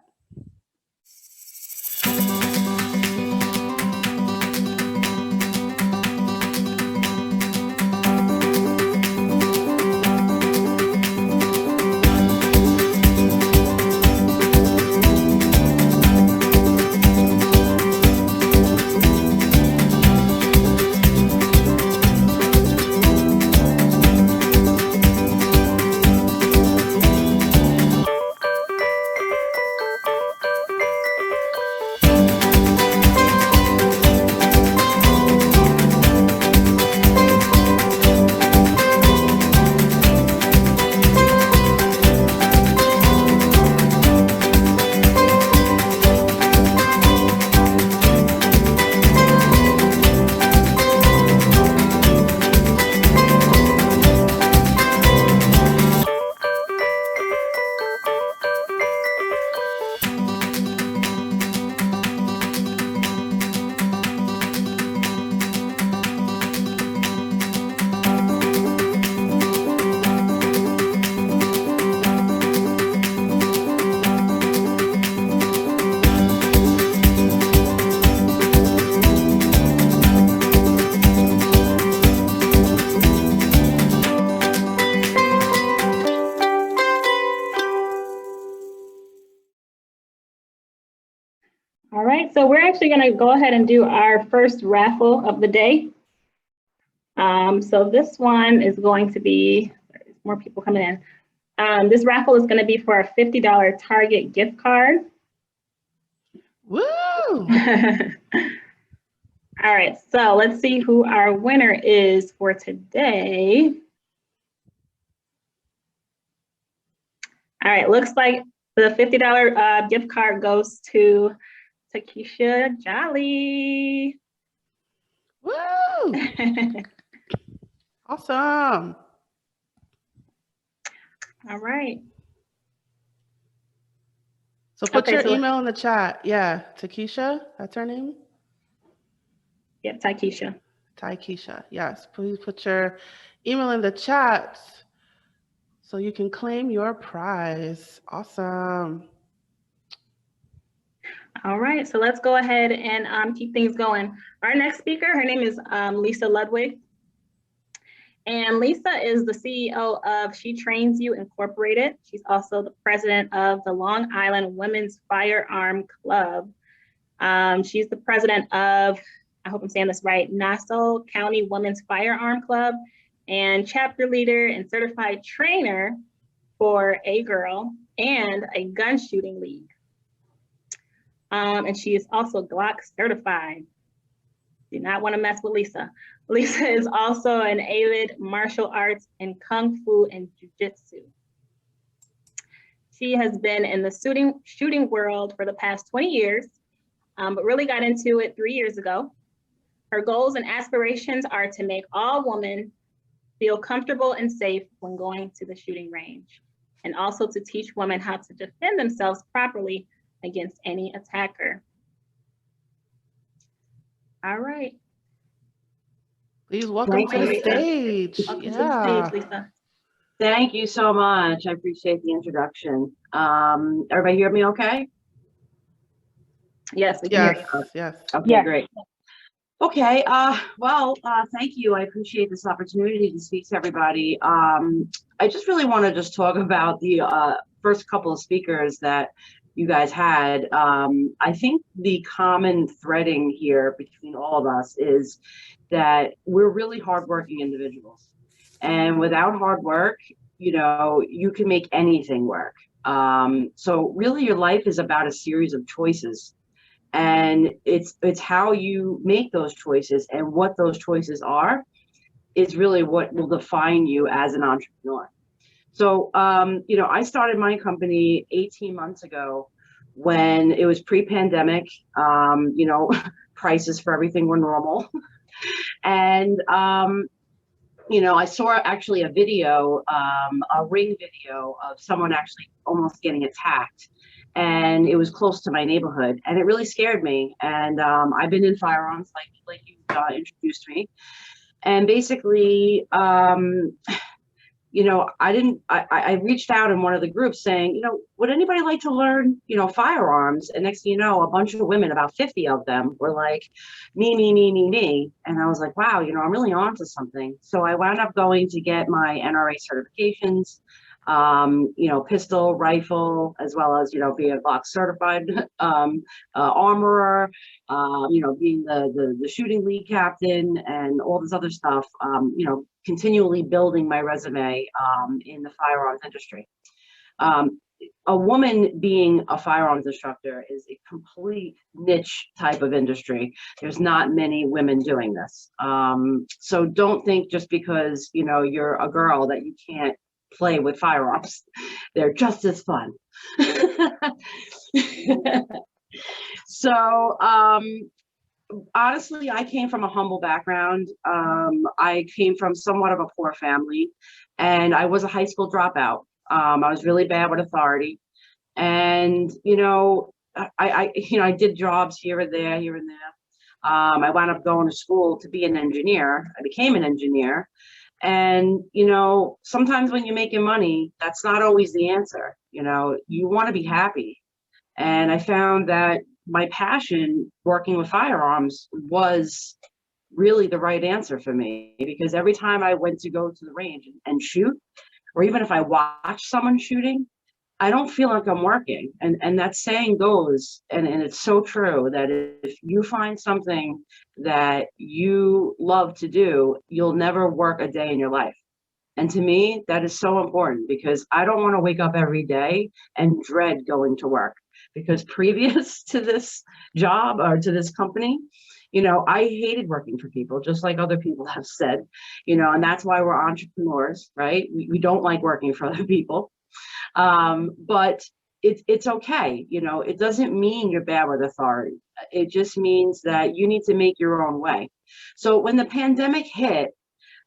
Speaker 1: so we're actually going to go ahead and do our first raffle of the day. So this one is going to be, there's more people coming in. This raffle is going to be for a $50 Target gift card.
Speaker 2: Woo!
Speaker 1: All right, so let's see who our winner is for today. All right, looks like the $50 gift card goes to Takesha Jolly.
Speaker 2: Woo! Awesome.
Speaker 1: All right.
Speaker 2: So put
Speaker 1: Okay,
Speaker 2: your
Speaker 1: so-
Speaker 2: email in the chat. Yeah, Takesha, that's her name?
Speaker 1: Yep, Takesha.
Speaker 2: Takesha, yes. Please put your email in the chat so you can claim your prize. Awesome.
Speaker 1: All right, so let's go ahead and keep things going. Our next speaker, her name is Lisa Ludwig. And Lisa is the CEO of She Trains You Incorporated. She's also the president of the Long Island Women's Firearm Club. She's the president of, I hope I'm saying this right, Nassau County Women's Firearm Club, and chapter leader and certified trainer for A Girl and a gun shooting league. And she is also Glock certified. Do not want to mess with Lisa. Lisa is also an avid martial arts and kung fu and jujitsu. She has been in the shooting world for the past 20 years, but really got into it 3 years ago. Her goals and aspirations are to make all women feel comfortable and safe when going to the shooting range, and also to teach women how to defend themselves properly against any attacker. All right.
Speaker 2: Please welcome to the stage.
Speaker 1: Welcome to the stage, Lisa.
Speaker 6: Thank you so much. I appreciate the introduction. Everybody hear me okay?
Speaker 1: Yes, we can hear
Speaker 2: Yes,
Speaker 1: you.
Speaker 2: yes.
Speaker 6: Okay,
Speaker 1: Yeah.
Speaker 6: great. Okay, thank you. I appreciate this opportunity to speak to everybody. I just really want to just talk about the first couple of speakers that you guys had. I think the common threading here between all of us is that we're really hardworking individuals. And without hard work, you can make anything work. So really your life is about a series of choices. And it's how you make those choices and what those choices are is really what will define you as an entrepreneur. So, I started my company 18 months ago when it was pre-pandemic, prices for everything were normal. And, I saw actually a video, a ring video of someone actually almost getting attacked. And it was close to my neighborhood, and it really scared me. And I've been in firearms, like you introduced me. And basically, I reached out in one of the groups saying, would anybody like to learn, firearms? And next thing you know, a bunch of women, about 50 of them, were like, me. And I was like, wow, I'm really onto something. So I wound up going to get my NRA certifications, pistol, rifle, as well as, being a Glock certified armorer, being the shooting league captain and all this other stuff, continually building my resume in the firearms industry. A woman being a firearms instructor is a complete niche type of industry. There's not many women doing this. So don't think just because, you're a girl that you can't play with firearms. They're just as fun. So, honestly, I came from a humble background. I came from somewhat of a poor family, and I was a high school dropout. I was really bad with authority, and I did jobs here and there. I wound up going to school to be an engineer. I became an engineer. And, sometimes when you're making money, that's not always the answer. You want to be happy. And I found that my passion working with firearms was really the right answer for me, because every time I went to go to the range and shoot, or even if I watched someone shooting, I don't feel like I'm working. And that saying goes, and it's so true, that if you find something that you love to do, you'll never work a day in your life. And to me, that is so important, because I don't want to wake up every day and dread going to work. Because previous to this job or to this company, I hated working for people, just like other people have said, and that's why we're entrepreneurs, right? We don't like working for other people. But it's okay. It doesn't mean you're bad with authority. It just means that you need to make your own way. So when the pandemic hit,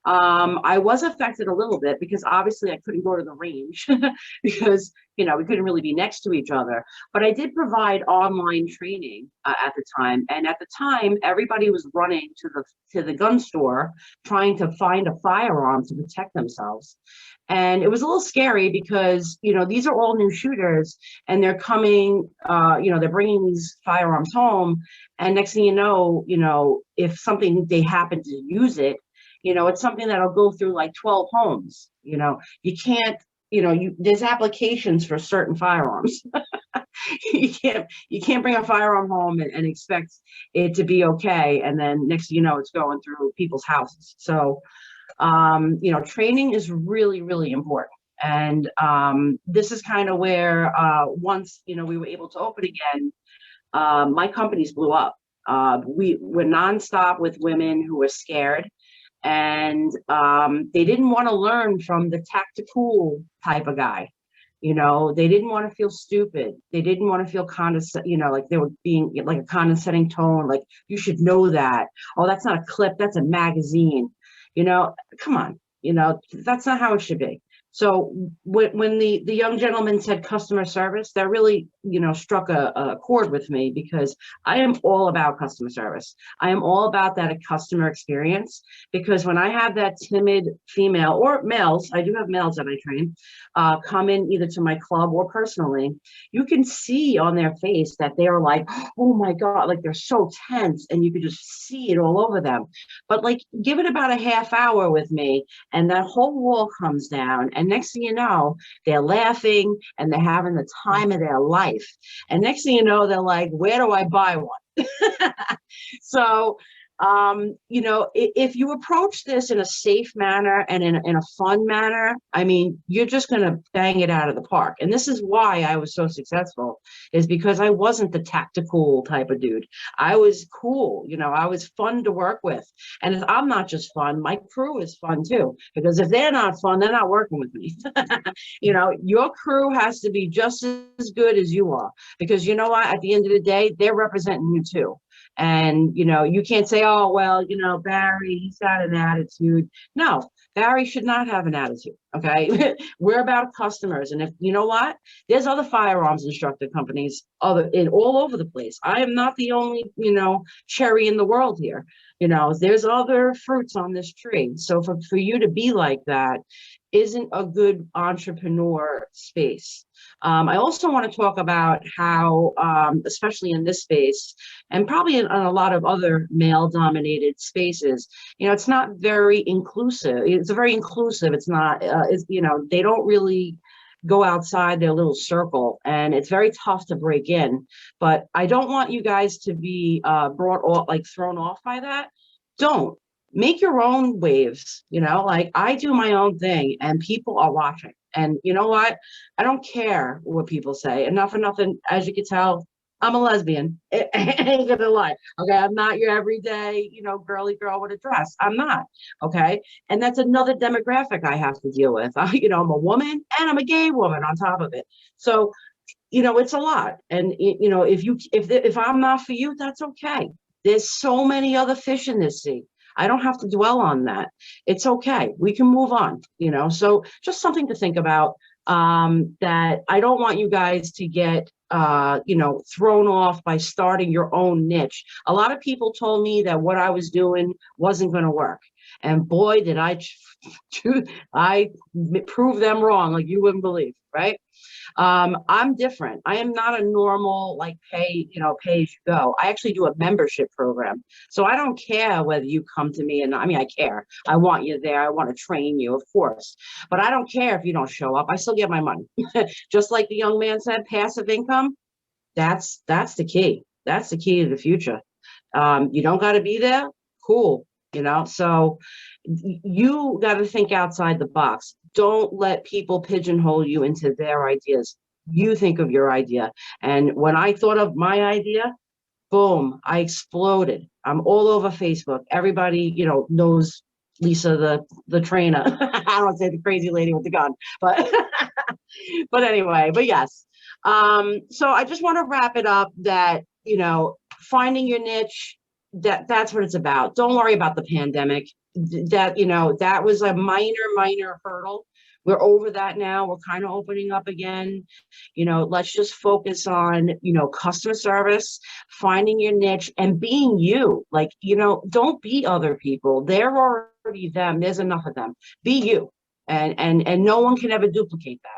Speaker 6: I was affected a little bit, because obviously I couldn't go to the range because, we couldn't really be next to each other. But I did provide online training at the time. And at the time, everybody was running to the gun store trying to find a firearm to protect themselves. And it was a little scary because, these are all new shooters, and they're coming, they're bringing these firearms home. And next thing you know, if something, they happen to use it, it's something that'll go through like 12 homes. You can't, there's applications for certain firearms. you can't bring a firearm home and expect it to be okay. And then next thing you know, it's going through people's houses. So, training is really, really important. And this is kind of where once, we were able to open again, my companies blew up. We were nonstop with women who were scared. And they didn't want to learn from the tactical type of guy. They didn't want to feel stupid. They didn't want to feel condescending, like they were being like a condescending tone, like, you should know that. Oh, that's not a clip, that's a magazine. Come on, that's not how it should be. So when the young gentleman said customer service, that really, struck a chord with me, because I am all about customer service. I am all about that customer experience, because when I have that timid female or males, I do have males that I train, come in either to my club or personally, you can see on their face that they're like, oh my God, like they're so tense, and you can just see it all over them. But like, give it about a half hour with me, and that whole wall comes down, and next thing you know, they're laughing and they're having the time of their life. And next thing you know, they're like, where do I buy one? So, if you approach this in a safe manner and in a fun manner, I mean, you're just going to bang it out of the park. And this is why I was so successful, is because I wasn't the tactical type of dude. I was cool. I was fun to work with. And if I'm not just fun, my crew is fun too, because if they're not fun, they're not working with me. Your crew has to be just as good as you are, because you know what, at the end of the day, they're representing you too. And, you can't say, oh, well, Barry, he's got an attitude. No, Barry should not have an attitude. Okay. We're about customers. And if, you know what, there's other firearms instructor companies all over the place. I am not the only, cherry in the world here. There's other fruits on this tree. So for you to be like that isn't a good entrepreneur space. I also want to talk about how, especially in this space, and probably in a lot of other male-dominated spaces, it's not very inclusive. It's very inclusive. It's not, they don't really go outside their little circle, and it's very tough to break in. But I don't want you guys to be thrown off by that. Don't. Make your own waves, like I do my own thing, and people are watching. And you know what? I don't care what people say. Enough for nothing. As you can tell, I'm a lesbian. I ain't gonna lie. Okay, I'm not your everyday, girly girl with a dress. I'm not. Okay, and that's another demographic I have to deal with. I'm a woman, and I'm a gay woman on top of it. So, it's a lot. And if I'm not for you, that's okay. There's so many other fish in this sea. I don't have to dwell on that. It's okay. We can move on, so just something to think about, that I don't want you guys to get, thrown off by starting your own niche. A lot of people told me that what I was doing wasn't going to work. And boy, did I prove them wrong, like you wouldn't believe, right? I'm different. I am not a normal like pay as you go. I actually do a membership program. So I don't care whether you come to me, and I mean, I care. I want you there. I want to train you, of course. But I don't care if you don't show up. I still get my money. Just like the young man said, passive income. That's the key. That's the key to the future. You don't got to be there. Cool. So you got to think outside the box. Don't let people pigeonhole you into their ideas. You think of your idea. And when I thought of my idea, boom, I exploded. I'm all over Facebook. Everybody, knows Lisa, the trainer. I don't want to say the crazy lady with the gun, but but anyway, but yes. So I just want to wrap it up that, finding your niche, that's what it's about. Don't worry about the pandemic. That was a minor hurdle. We're over that now. We're kind of opening up again. Let's just focus on, customer service, finding your niche and being you. Like, don't be other people. They're already them. There's enough of them. Be you. And no one can ever duplicate that.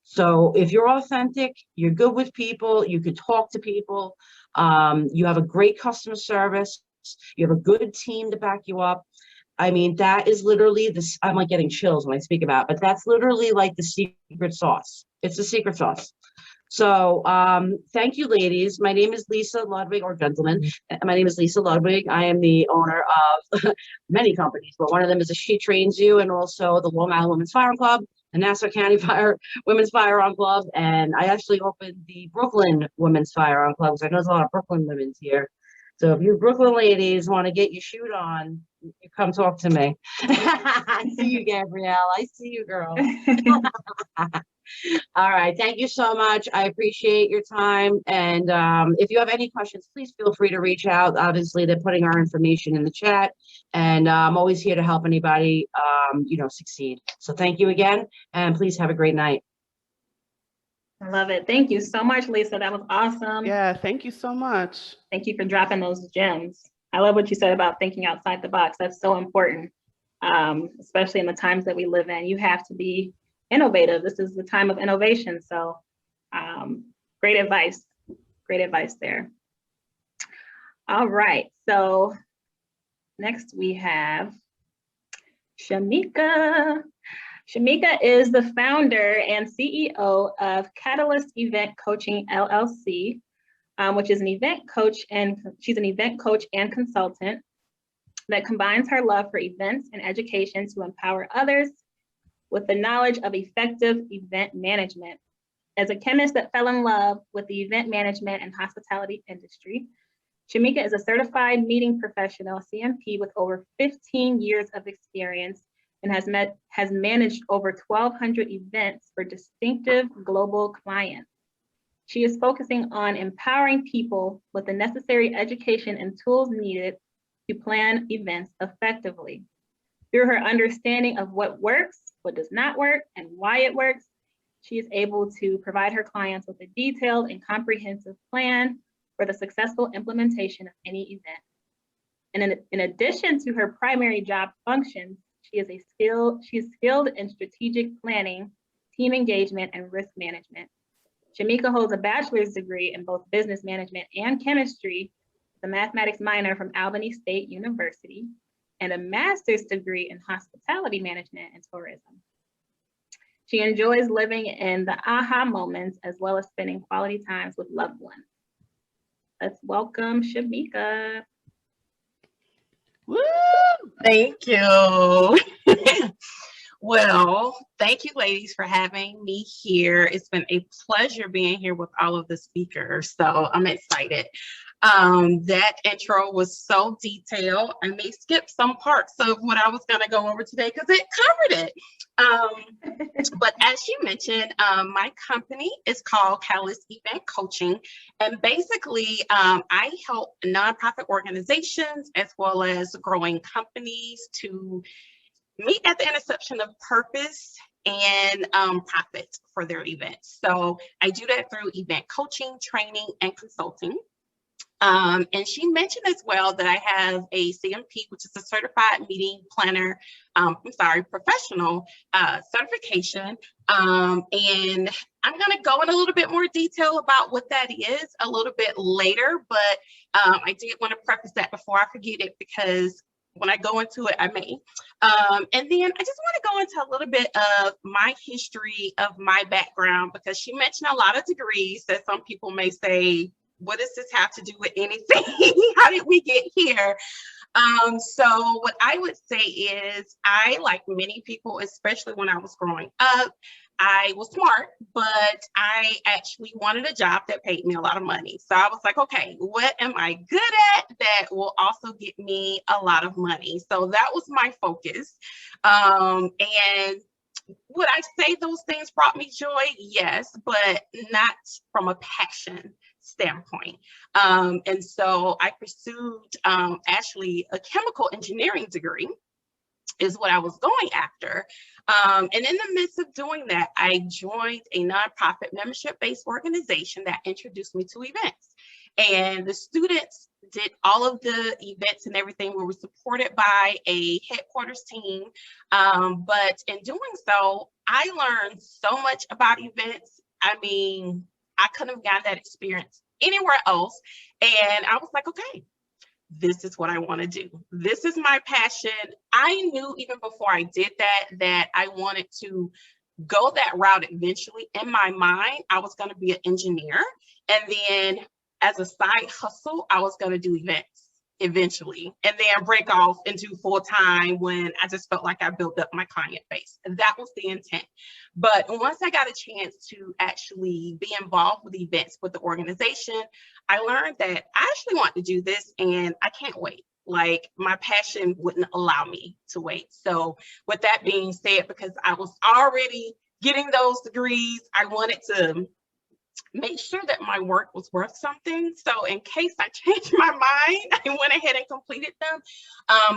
Speaker 6: So if you're authentic, you're good with people, you could talk to people, you have a great customer service, you have a good team to back you up. I mean, that is literally this, I'm like getting chills when I speak about it, but that's literally like the secret sauce. It's the secret sauce. So thank you, ladies. My name is Lisa Ludwig, or gentlemen. My name is Lisa Ludwig. I am the owner of many companies, but one of them is a She Trains You, and also the Long Island Women's Firearm Club, the Nassau County Women's Firearm Club, and I actually opened the Brooklyn Women's Firearm Club, because I know there's a lot of Brooklyn women here. So if you Brooklyn ladies want to get your shoot on, you come talk to me. I see you, Gabrielle. I see you, girl. All right. Thank you so much. I appreciate your time. And if you have any questions, please feel free to reach out. Obviously, they're putting our information in the chat, and I'm always here to help anybody, succeed. So thank you again, and please have a great night.
Speaker 1: I love it. Thank you so much, Lisa. That was awesome.
Speaker 2: Yeah, thank you so much.
Speaker 1: Thank you for dropping those gems. I love what you said about thinking outside the box. That's so important, especially in the times that we live in. You have to be innovative. This is the time of innovation. So great advice. Great advice there. All right. So next we have Shameka. Shameka is the founder and CEO of Catalyst Event Coaching LLC, which is an event coach, and she's an event coach and consultant that combines her love for events and education to empower others with the knowledge of effective event management. As a chemist that fell in love with the event management and hospitality industry, Shameka is a certified meeting professional, CMP, with over 15 years of experience, and has managed over 1,200 events for distinctive global clients. She is focusing on empowering people with the necessary education and tools needed to plan events effectively. Through her understanding of what works, what does not work, and why it works, she is able to provide her clients with a detailed and comprehensive plan for the successful implementation of any event. And in addition to her primary job functions, she is skilled in strategic planning, team engagement, and risk management. Shameka holds a bachelor's degree in both business management and chemistry, with a mathematics minor from Albany State University, and a master's degree in hospitality management and tourism. She enjoys living in the aha moments as well as spending quality times with loved ones. Let's welcome Shameka.
Speaker 7: Woo! Thank you. Well, thank you, ladies, for having me here. It's been a pleasure being here with all of the speakers, so I'm excited. That intro was so detailed. I may skip some parts of what I was going to go over today because it covered it. But as you mentioned, my company is called Catalyst Event Coaching. And basically, I help nonprofit organizations as well as growing companies to meet at the intersection of purpose and profit for their events. So I do that through event coaching, training, and consulting. And she mentioned as well that I have a CMP, which is a certified meeting planner, professional certification. And I'm going to go in a little bit more detail about what that is a little bit later, but I did want to preface that before I forget it, because when I go into it, I may. And then I just want to go into a little bit of my history of my background, because she mentioned a lot of degrees that some people may say, what does this have to do with anything? How did we get here? So what I would say is, I, like many people, especially when I was growing up, I was smart, but I actually wanted a job that paid me a lot of money. So I was like, okay, what am I good at that will also get me a lot of money? So that was my focus. And would I say those things brought me joy? Yes, but not from a passion standpoint. And so I pursued actually a chemical engineering degree is what I was going after. And in the midst of doing that, I joined a nonprofit membership-based organization that introduced me to events. And the students did all of the events and everything. We were supported by a headquarters team. But in doing so, I learned so much about events. I mean, I couldn't have gotten that experience anywhere else. And I was like, okay, this is what I want to do. This is my passion. I knew even before I did that I wanted to go that route eventually. In my mind, I was going to be an engineer. And then as a side hustle, I was going to do events eventually, and then break off into full time when I just felt like I built up my client base. And that was the intent. But once I got a chance to actually be involved with events with the organization, I learned that I actually want to do this and I can't wait. Like, my passion wouldn't allow me to wait. So with that being said, because I was already getting those degrees, I wanted to make sure that my work was worth something. So in case I changed my mind, I went ahead and completed them.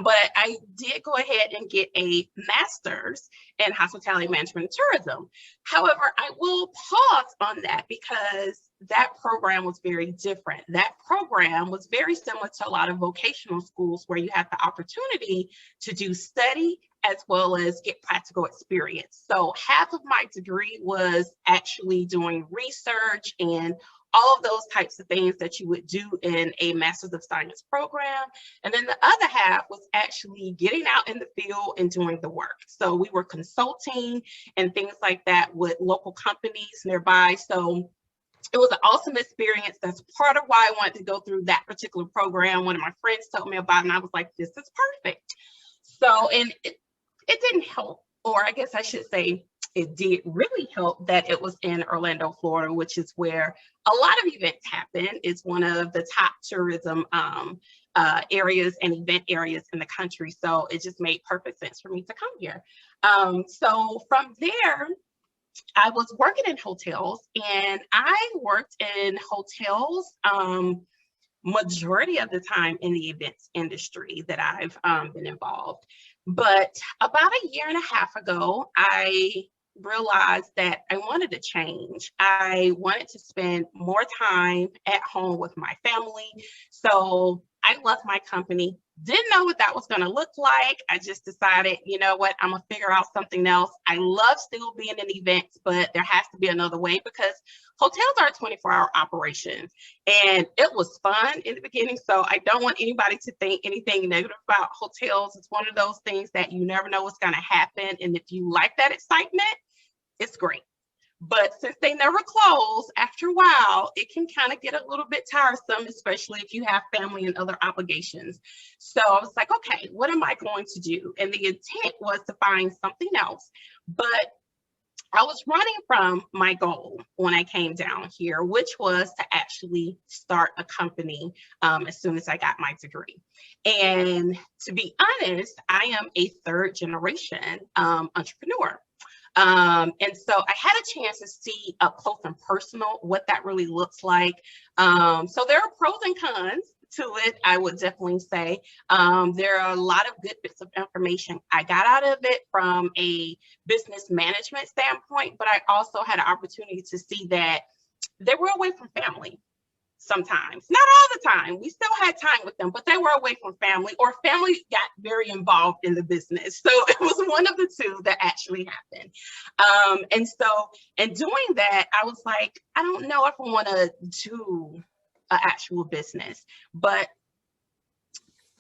Speaker 7: But I did go ahead and get a master's in hospitality management and tourism. However, I will pause on that because that program was very different. That program was very similar to a lot of vocational schools where you have the opportunity to do study as well as get practical experience. So half of my degree was actually doing research and all of those types of things that you would do in a Master's of Science program. And then the other half was actually getting out in the field and doing the work. So we were consulting and things like that with local companies nearby. So it was an awesome experience. That's part of why I wanted to go through that particular program. One of my friends told me about it and I was like, this is perfect. So, and it didn't help, or I guess I should say it did really help that it was in Orlando, Florida, which is where a lot of events happen. It's one of the top tourism areas and event areas in the country. So it just made perfect sense for me to come here. So from there, I was working in hotels, and I worked in hotels majority of the time in the events industry that I've been involved. But about a year and a half ago, I realized that I wanted to change. I wanted to spend more time at home with my family. So I left my company, didn't know what that was going to look like. I just decided, you know what, I'm going to figure out something else. I love still being in events, but there has to be another way because hotels are 24-hour operations. And it was fun in the beginning. So I don't want anybody to think anything negative about hotels. It's one of those things that you never know what's going to happen. And if you like that excitement, it's great. But since they never close, after a while, it can kind of get a little bit tiresome, especially if you have family and other obligations. So I was like, okay, what am I going to do? And the intent was to find something else. But I was running from my goal when I came down here, which was to actually start a company as soon as I got my degree. And to be honest, I am a third generation entrepreneur. And so I had a chance to see up close and personal what that really looks like. So there are pros and cons to it, I would definitely say. There are a lot of good bits of information I got out of it from a business management standpoint, but I also had an opportunity to see that they were away from family. sometimes, not all the time. We still had time with them, but they were away from family, or family got very involved in the business. So it was one of the two that actually happened. And so in doing that, I was like, I don't know if I want to do an actual business, but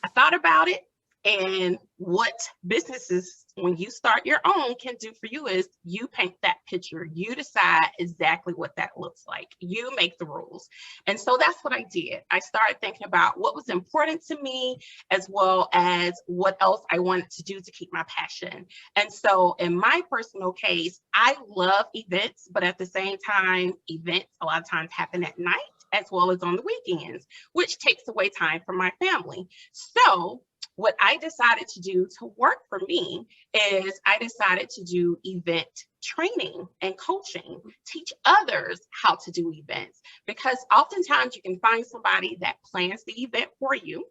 Speaker 7: I thought about it. And what businesses, when you start your own, can do for you is you paint that picture. You decide exactly what that looks like. You make the rules. And so that's what I did. I started thinking about what was important to me, as well as what else I wanted to do to keep my passion. And so in my personal case, I love events, but at the same time, events a lot of times happen at night as well as on the weekends, which takes away time from my family. So what I decided to do to work for me is I decided to do event training and coaching, teach others how to do events, because oftentimes you can find somebody that plans the event for you,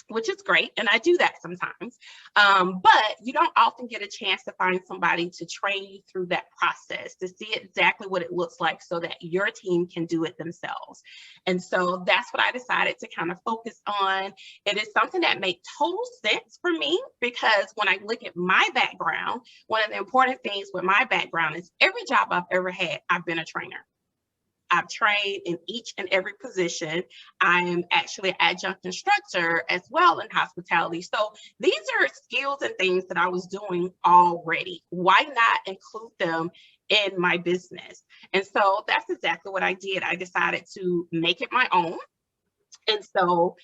Speaker 7: which is great, and I do that sometimes, but you don't often get a chance to find somebody to train you through that process, to see exactly what it looks like so that your team can do it themselves. And so that's what I decided to kind of focus on. It is something that made total sense for me, because when I look at my background, one of the important things with my background is every job I've ever had, I've been a trainer. I've trained in each and every position. I am actually an adjunct instructor as well in hospitality. So these are skills and things that I was doing already. Why not include them in my business? And so that's exactly what I did. I decided to make it my own. And so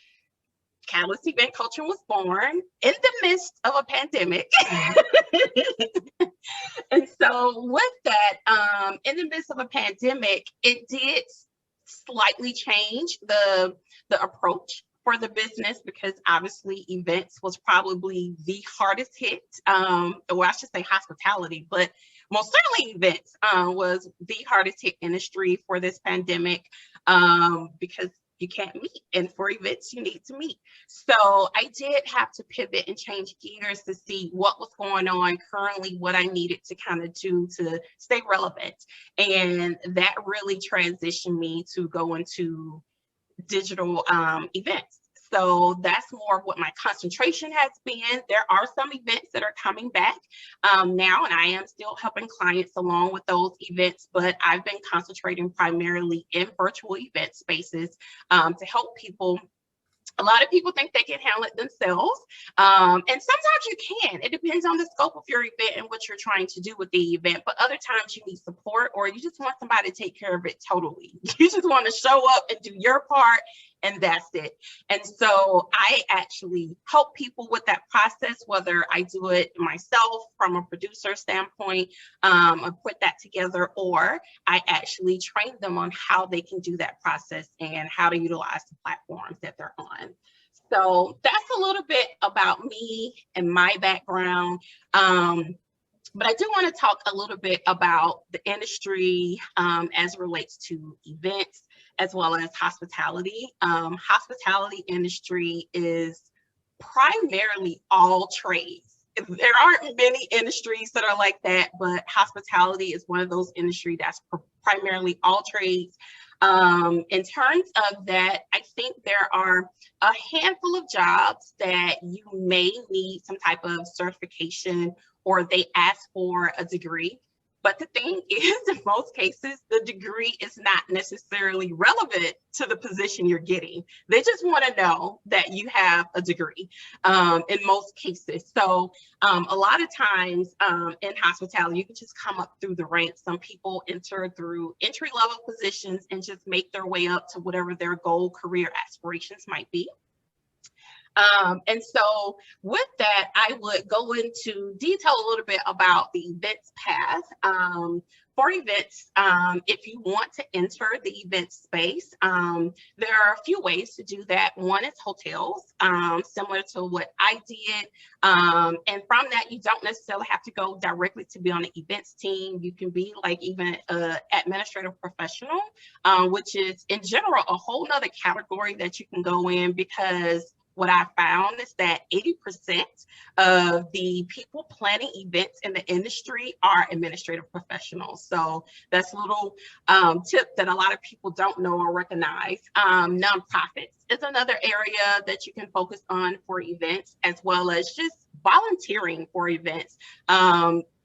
Speaker 7: Catalyst Event Coaching was born in the midst of a pandemic. And so with that, in the midst of a pandemic, it did slightly change the approach for the business, because obviously events was probably the hardest hit. Or I should say hospitality, but most certainly events was the hardest hit industry for this pandemic, because you can't meet, and for events you need to meet. So I did have to pivot and change gears to see what was going on currently, what I needed to kind of do to stay relevant. And that really transitioned me to go into digital events. So that's more of what my concentration has been. There are some events that are coming back now, and I am still helping clients along with those events, but I've been concentrating primarily in virtual event spaces to help people. A lot of people think they can handle it themselves, and sometimes you can. It depends on the scope of your event and what you're trying to do with the event, but other times you need support, or you just want somebody to take care of it totally. You just want to show up and do your part, and that's it. And so I actually help people with that process, whether I do it myself from a producer standpoint, I put that together, or I actually train them on how they can do that process and how to utilize the platforms that they're on. So that's a little bit about me and my background. But I do want to talk a little bit about the industry as it relates to events, as well as hospitality. Hospitality industry is primarily all trades. There aren't many industries that are like that, but hospitality is one of those industries that's primarily all trades. In terms of that, I think there are a handful of jobs that you may need some type of certification, or they ask for a degree. But the thing is, in most cases, the degree is not necessarily relevant to the position you're getting. They just want to know that you have a degree in most cases. So a lot of times in hospitality, you can just come up through the ranks. Some people enter through entry-level positions and just make their way up to whatever their goal career aspirations might be. And so with that, I would go into detail a little bit about the events path. For events, if you want to enter the event space, there are a few ways to do that. One is hotels, similar to what I did. And from that, you don't necessarily have to go directly to be on the events team. You can be like even an administrative professional, which is in general a whole nother category that you can go in, because what I found is that 80% of the people planning events in the industry are administrative professionals. So that's a little tip that a lot of people don't know or recognize. Nonprofits is another area that you can focus on for events, as well as just volunteering for events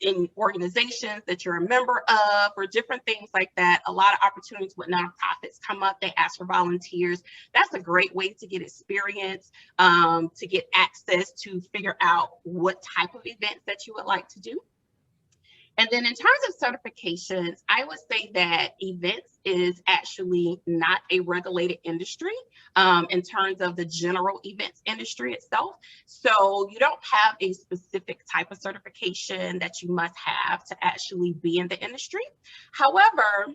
Speaker 7: in organizations that you're a member of or different things like that. A lot of opportunities with nonprofits come up. They ask for volunteers. That's a great way to get experience, to get access to figure out what type of events that you would like to do. And then in terms of certifications, I would say that events is actually not a regulated industry in terms of the general events industry itself. So you don't have a specific type of certification that you must have to actually be in the industry. However,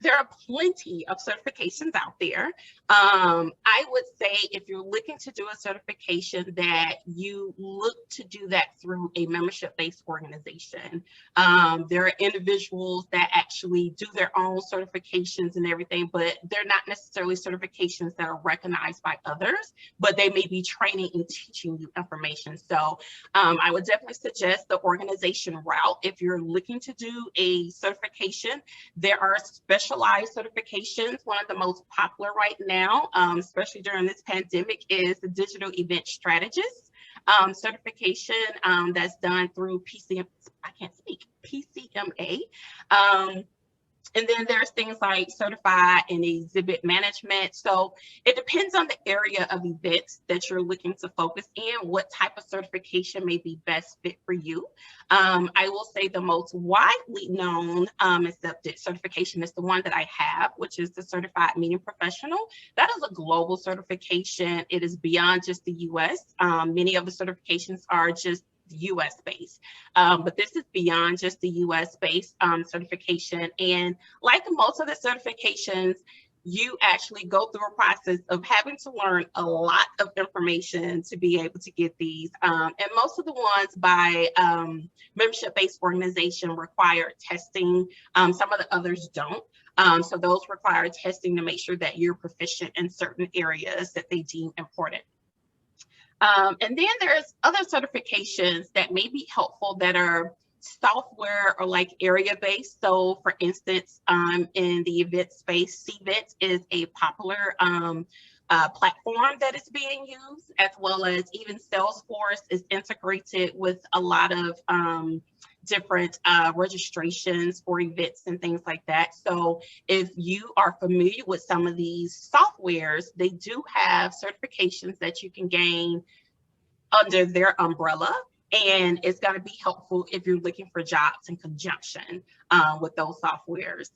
Speaker 7: there are plenty of certifications out there. I would say if you're looking to do a certification, that you look to do that through a membership-based organization. There are individuals that actually do their own certifications and everything, but they're not necessarily certifications that are recognized by others, but they may be training and teaching you information. So I would definitely suggest the organization route. If you're looking to do a certification, there are specialized certifications. One of the most popular right now, especially during this pandemic, is the Digital Event Strategist certification that's done through PCMA. And then there's things like certified in exhibit management. So it depends on the area of events that you're looking to focus in, what type of certification may be best fit for you. I will say the most widely known accepted certification is the one that I have, which is the Certified Meeting Professional. That is a global certification. It is beyond just the US. Many of the certifications are just US based, but this is beyond just the US based certification. And like most of the certifications, you actually go through a process of having to learn a lot of information to be able to get these. And most of the ones by membership-based organization require testing. Some of the others don't. So those require testing to make sure that you're proficient in certain areas that they deem important. And then there's other certifications that may be helpful that are software or like area based. So for instance, in the event space, CVent is a popular platform that is being used, as well as even Salesforce is integrated with a lot of different registrations for events and things like that. So if you are familiar with some of these softwares, they do have certifications that you can gain under their umbrella, and it's going to be helpful if you're looking for jobs in conjunction with those softwares.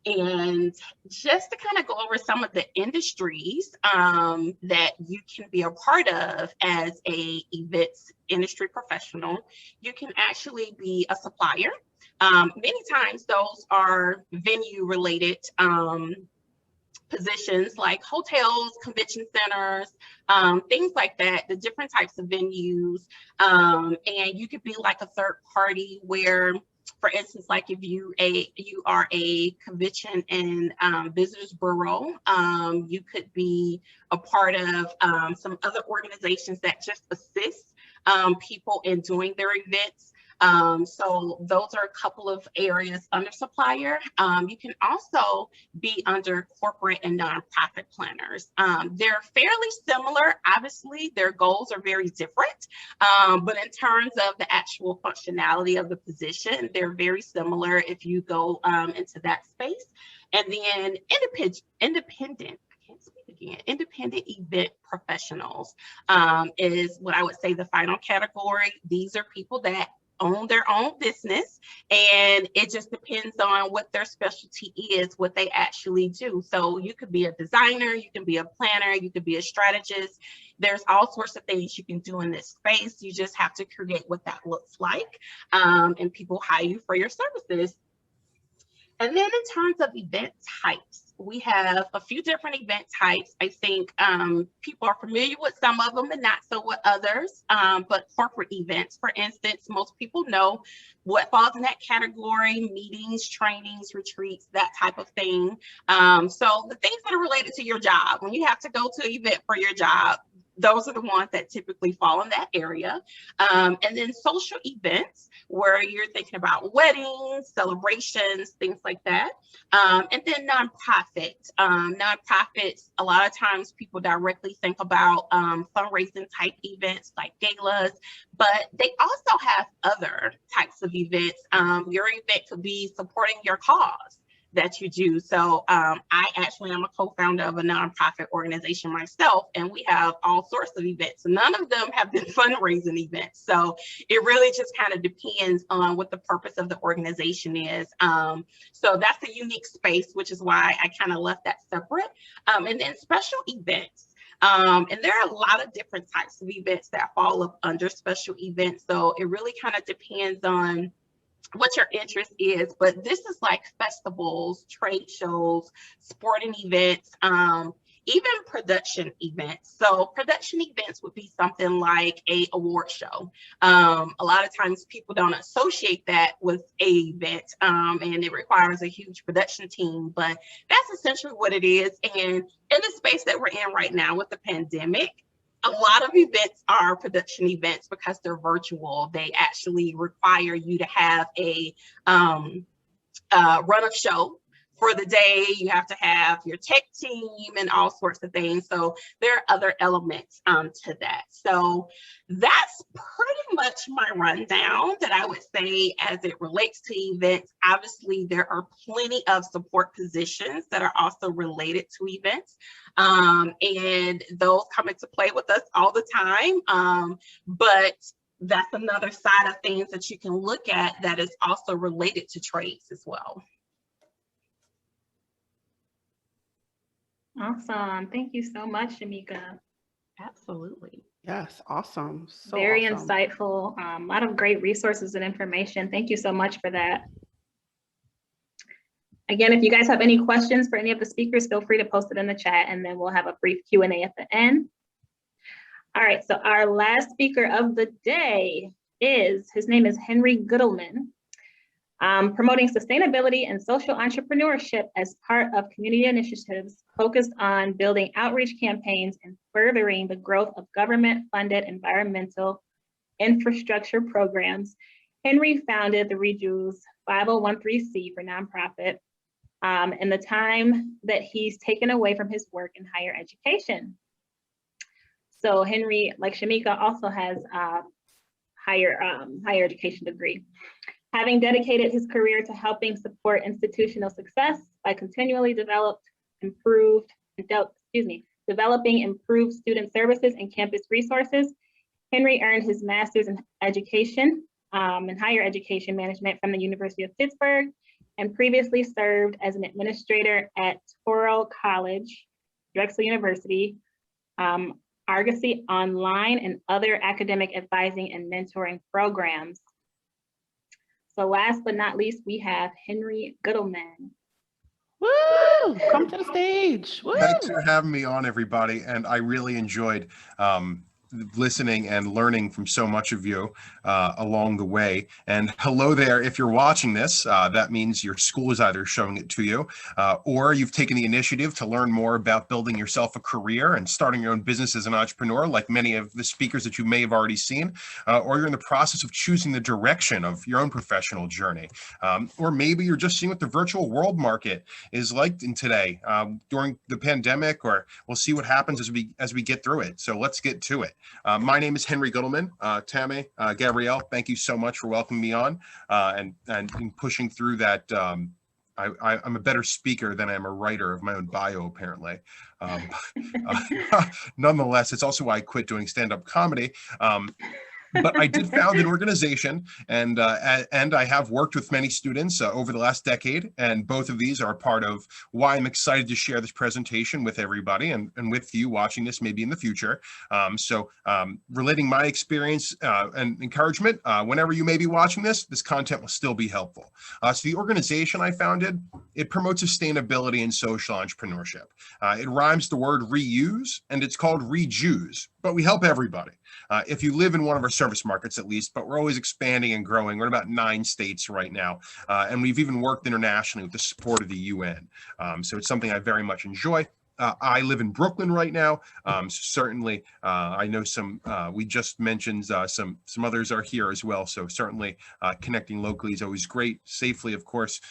Speaker 7: And just to kind of go over some of the industries that you can be a part of as a events industry professional, you can actually be a supplier. Many times those are venue related positions like hotels, convention centers, things like that, the different types of venues. And you could be like a third party where, for instance, like if you are a convention and visitors bureau, you could be a part of some other organizations that just assist people in doing their events. So those are a couple of areas under supplier. You can also be under corporate and nonprofit planners. They're fairly similar. Obviously, their goals are very different, but in terms of the actual functionality of the position, they're very similar if you go into that space. And then independent event professionals is what I would say the final category. These are people that own their own business, and it just depends on what their specialty is, what they actually do. So you could be a designer, you can be a planner, you could be a strategist. There's all sorts of things you can do in this space. You just have to create what that looks like, and people hire you for your services. And then in terms of event types, we have a few different event types. I think people are familiar with some of them and not so with others, but corporate events, for instance, most people know what falls in that category: meetings, trainings, retreats, that type of thing. So the things that are related to your job, when you have to go to an event for your job, those are the ones that typically fall in that area. And then social events, where you're thinking about weddings, celebrations, things like that. And then nonprofits. Nonprofits, a lot of times people directly think about fundraising type events like galas, but they also have other types of events. Your event could be supporting your cause that you do. So I actually am a co-founder of a nonprofit organization myself, and we have all sorts of events. None of them have been fundraising events. So it really just kind of depends on what the purpose of the organization is. So that's a unique space, which is why I kind of left that separate. And then special events. And there are a lot of different types of events that fall up under special events. So it really kind of depends on what your interest is, but this is like festivals, trade shows, sporting events, even production events. So production events would be something like a award show. A lot of times people don't associate that with a event, and it requires a huge production team, but that's essentially what it is. And in the space that we're in right now with the pandemic, a lot of events are production events because they're virtual. They actually require you to have a run of show for the day. You have to have your tech team and all sorts of things. So there are other elements to that. So that's pretty much my rundown that I would say as it relates to events. Obviously, there are plenty of support positions that are also related to events. And those come into play with us all the time. But that's another side of things that you can look at that is also related to trades as well.
Speaker 1: Awesome. Thank you so much, Shameka.
Speaker 7: Absolutely.
Speaker 2: Yes, awesome. So
Speaker 1: Very
Speaker 2: awesome.
Speaker 1: insightful. A lot of great resources and information. Thank you so much for that. Again, if you guys have any questions for any of the speakers, feel free to post it in the chat, and then we'll have a brief Q&A at the end. All right, so our last speaker of the day his name is Henry Goodelman, promoting sustainability and social entrepreneurship as part of community initiatives focused on building outreach campaigns and furthering the growth of government-funded environmental infrastructure programs. Henry founded the ReJews 5013C for nonprofit in the time that he's taken away from his work in higher education. So Henry, like Shameka, also has a higher education degree. Having dedicated his career to helping support institutional success by continually developing improved student services and campus resources, Henry earned his master's in education, in higher education management from the University of Pittsburgh, and previously served as an administrator at Touro College, Drexel University, Argosy Online, and other academic advising and mentoring programs. So last but not least, we have Henry Goodelman.
Speaker 2: Woo! Come to the stage. Woo!
Speaker 8: Thanks for having me on, everybody. And I really enjoyed listening and learning from so much of you along the way. And hello there. If you're watching this, that means your school is either showing it to you or you've taken the initiative to learn more about building yourself a career and starting your own business as an entrepreneur, like many of the speakers that you may have already seen, or you're in the process of choosing the direction of your own professional journey. Or maybe you're just seeing what the virtual world market is like in today during the pandemic, or we'll see what happens as we get through it. So let's get to it. My name is Henry Goodelman. Tammy, Gabrielle, thank you so much for welcoming me on and pushing through that. I'm a better speaker than I am a writer of my own bio, apparently. Nonetheless, it's also why I quit doing stand-up comedy. But I did found an organization, and I have worked with many students over the last decade, and both of these are part of why I'm excited to share this presentation with everybody and with you watching this maybe in the future. Relating my experience and encouragement, whenever you may be watching this content will still be helpful. So the organization I founded, it promotes sustainability and social entrepreneurship. It rhymes the word reuse, and it's called ReJews, but we help everybody. If you live in one of our service markets at least, but we're always expanding and growing. We're in about 9 states right now. And we've even worked internationally with the support of the UN. So it's something I very much enjoy. I live in Brooklyn right now. So certainly I know we just mentioned some others are here as well. So certainly connecting locally is always great, safely, of course.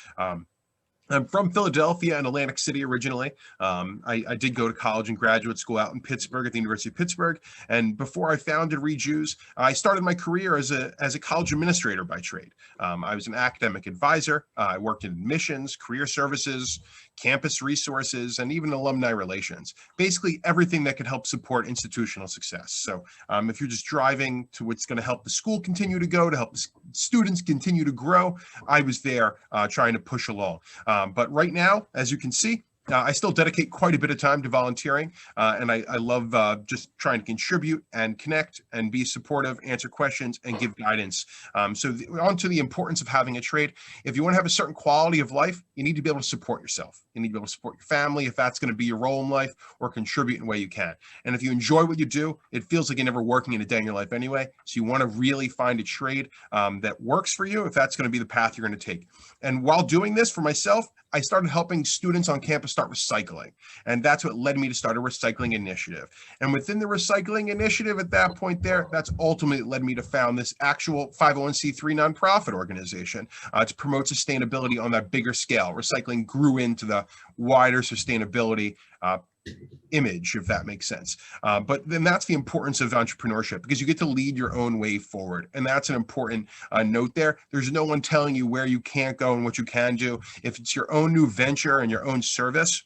Speaker 8: I'm from Philadelphia and Atlantic City originally. I did go to college and graduate school out in Pittsburgh at the University of Pittsburgh. And before I founded ReJews, I started my career as a college administrator by trade. I was an academic advisor. I worked in admissions, career services, campus resources, and even alumni relations. Basically everything that could help support institutional success. So if you're just driving to what's going to help the school continue to go, to help the students continue to grow, I was there trying to push along. But right now, as you can see, I still dedicate quite a bit of time to volunteering, and I love just trying to contribute and connect and be supportive, answer questions, and give guidance. On to the importance of having a trade. If you want to have a certain quality of life, you need to be able to support yourself. You need to be able to support your family if that's going to be your role in life, or contribute in a way you can. And if you enjoy what you do, it feels like you're never working in a day in your life anyway. So you want to really find a trade that works for you if that's going to be the path you're going to take. And while doing this for myself, I started helping students on campus start recycling. And that's what led me to start a recycling initiative. And within the recycling initiative at that point there, that's ultimately led me to found this actual 501c3 nonprofit organization to promote sustainability on that bigger scale. Recycling grew into the wider sustainability image, if that makes sense. But then that's the importance of entrepreneurship, because you get to lead your own way forward. And that's an important note there. There's no one telling you where you can't go and what you can do. If it's your own new venture and your own service,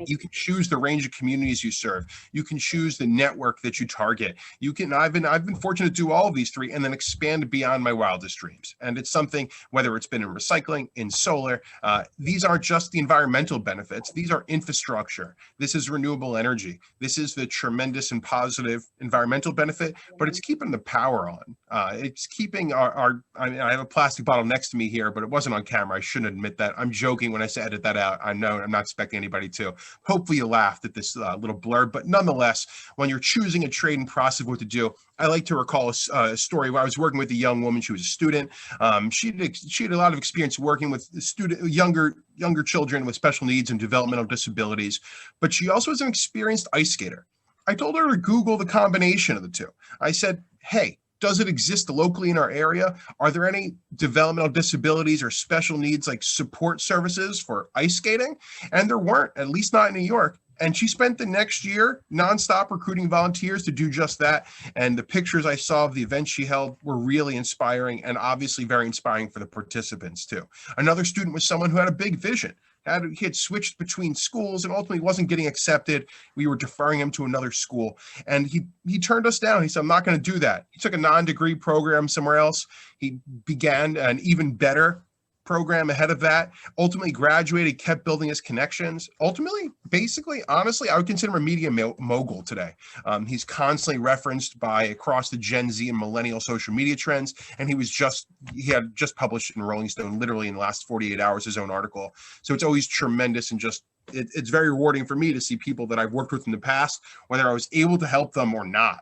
Speaker 8: you can choose the range of communities you serve. You can choose the network that you target. I've been fortunate to do all of these 3 and then expand beyond my wildest dreams. And it's something, whether it's been in recycling, in solar, these aren't just the environmental benefits. These are infrastructure. This is renewable energy. This is the tremendous and positive environmental benefit, but it's keeping the power on. It's keeping I have a plastic bottle next to me here, but it wasn't on camera. I shouldn't admit that. I'm joking when I say edit that out. I know I'm not expecting anybody to. Hopefully you laughed at this little blurb, but nonetheless, when you're choosing a trade and process of what to do, I like to recall a story where I was working with a young woman. She was a student. She had a lot of experience working with younger children with special needs and developmental disabilities, but she also was an experienced ice skater. I told her to Google the combination of the two. I said, hey, does it exist locally in our area? Are there any developmental disabilities or special needs like support services for ice skating? And there weren't, at least not in New York. And she spent the next year nonstop recruiting volunteers to do just that. And the pictures I saw of the event she held were really inspiring, and obviously very inspiring for the participants too. Another student was someone who had a big vision. He had switched between schools and ultimately wasn't getting accepted. We were deferring him to another school, and he turned us down. He said, I'm not going to do that. He took a non-degree program somewhere else. He began an even better program ahead of that, ultimately graduated, kept building his connections. Ultimately, basically, honestly, I would consider him a media mogul today. He's constantly referenced by across the Gen Z and millennial social media trends, and he had just published in Rolling Stone literally in the last 48 hours his own article. So it's always tremendous, and just it's very rewarding for me to see people that I've worked with in the past, whether I was able to help them or not.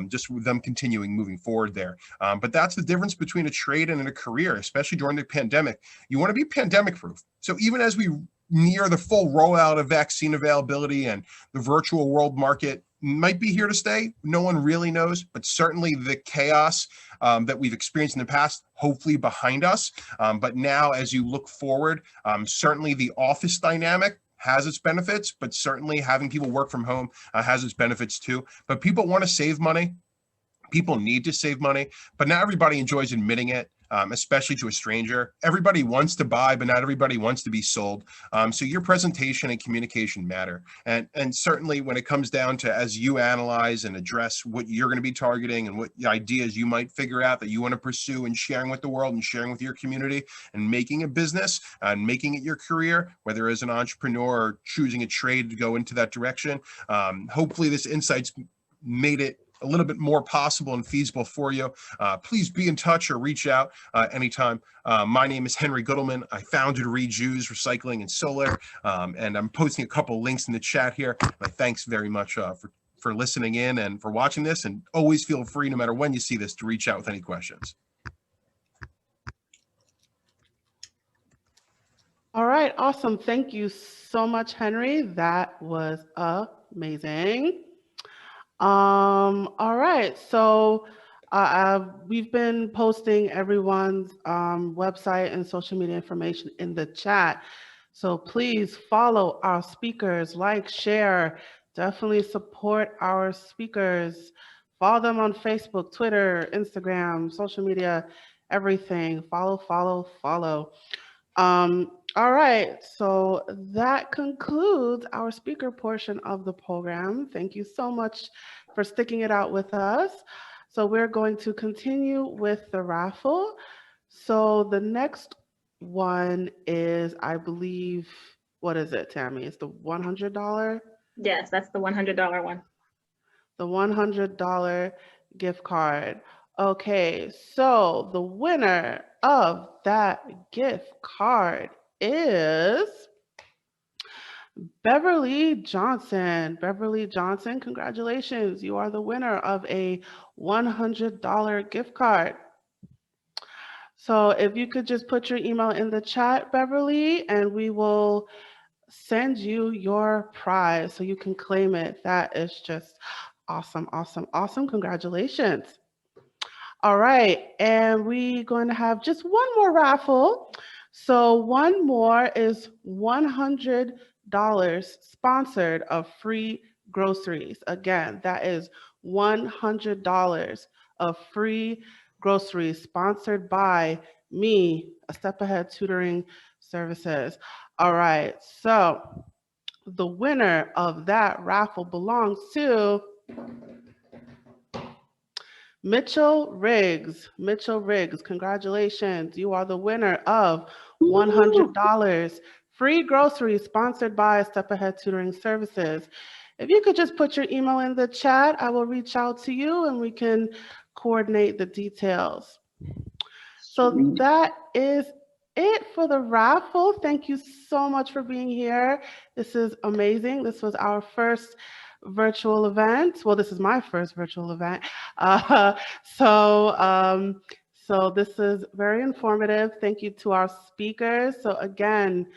Speaker 8: Just with them continuing moving forward there. But that's the difference between a trade and a career, especially during the pandemic. You want to be pandemic proof. So even as we near the full rollout of vaccine availability and the virtual world market might be here to stay, no one really knows, but certainly the chaos that we've experienced in the past, hopefully behind us. But now as you look forward, certainly the office dynamic has its benefits, but certainly having people work from home has its benefits too. But people want to save money. People need to save money, but not everybody enjoys admitting it. especially to a stranger. Everybody wants to buy, but not everybody wants to be sold. So your presentation and communication matter. And certainly when it comes down to, as you analyze and address what you're going to be targeting and what ideas you might figure out that you want to pursue and sharing with the world and sharing with your community and making a business and making it your career, whether as an entrepreneur or choosing a trade to go into that direction. Hopefully this insight's made it a little bit more possible and feasible for you. Please be in touch or reach out anytime. My name is Henry Goodelman. I founded ReJews Recycling and Solar, and I'm posting a couple links in the chat here. My thanks very much for listening in and for watching this, and always feel free, no matter when you see this, to reach out with any questions.
Speaker 2: All right, awesome. Thank you so much, Henry. That was amazing. All right, so we've been posting everyone's website and social media information in the chat. So please follow our speakers, like, share, definitely support our speakers. Follow them on Facebook, Twitter, Instagram, social media, everything. Follow, follow, follow. All right, so that concludes our speaker portion of the program. Thank you so much for sticking it out with us. So we're going to continue with the raffle. So the next one is, I believe, what is it, Tammy? It's the $100?
Speaker 1: Yes, that's the $100 one.
Speaker 2: The $100 gift card. Okay, so the winner of that gift card is Beverly Johnson. Beverly Johnson, congratulations. You are the winner of a $100 gift card. So if you could just put your email in the chat, Beverly, and we will send you your prize so you can claim it. That is just awesome, awesome, awesome. Congratulations. All right, and we're going to have just one more raffle. So one more is $100 sponsored of free groceries. Again, that is $100 of free groceries sponsored by me, A Step Ahead Tutoring Services. All right, so the winner of that raffle belongs to Mitchell Riggs. Mitchell Riggs, congratulations. You are the winner of $100 free groceries sponsored by Step Ahead Tutoring Services. If you could just put your email in the chat, I will reach out to you and we can coordinate the details. So that is it for the raffle. Thank you so much for being here. This is amazing. This was our first virtual event. Well, this is my first virtual event. So this is very informative. Thank you to our speakers. So again,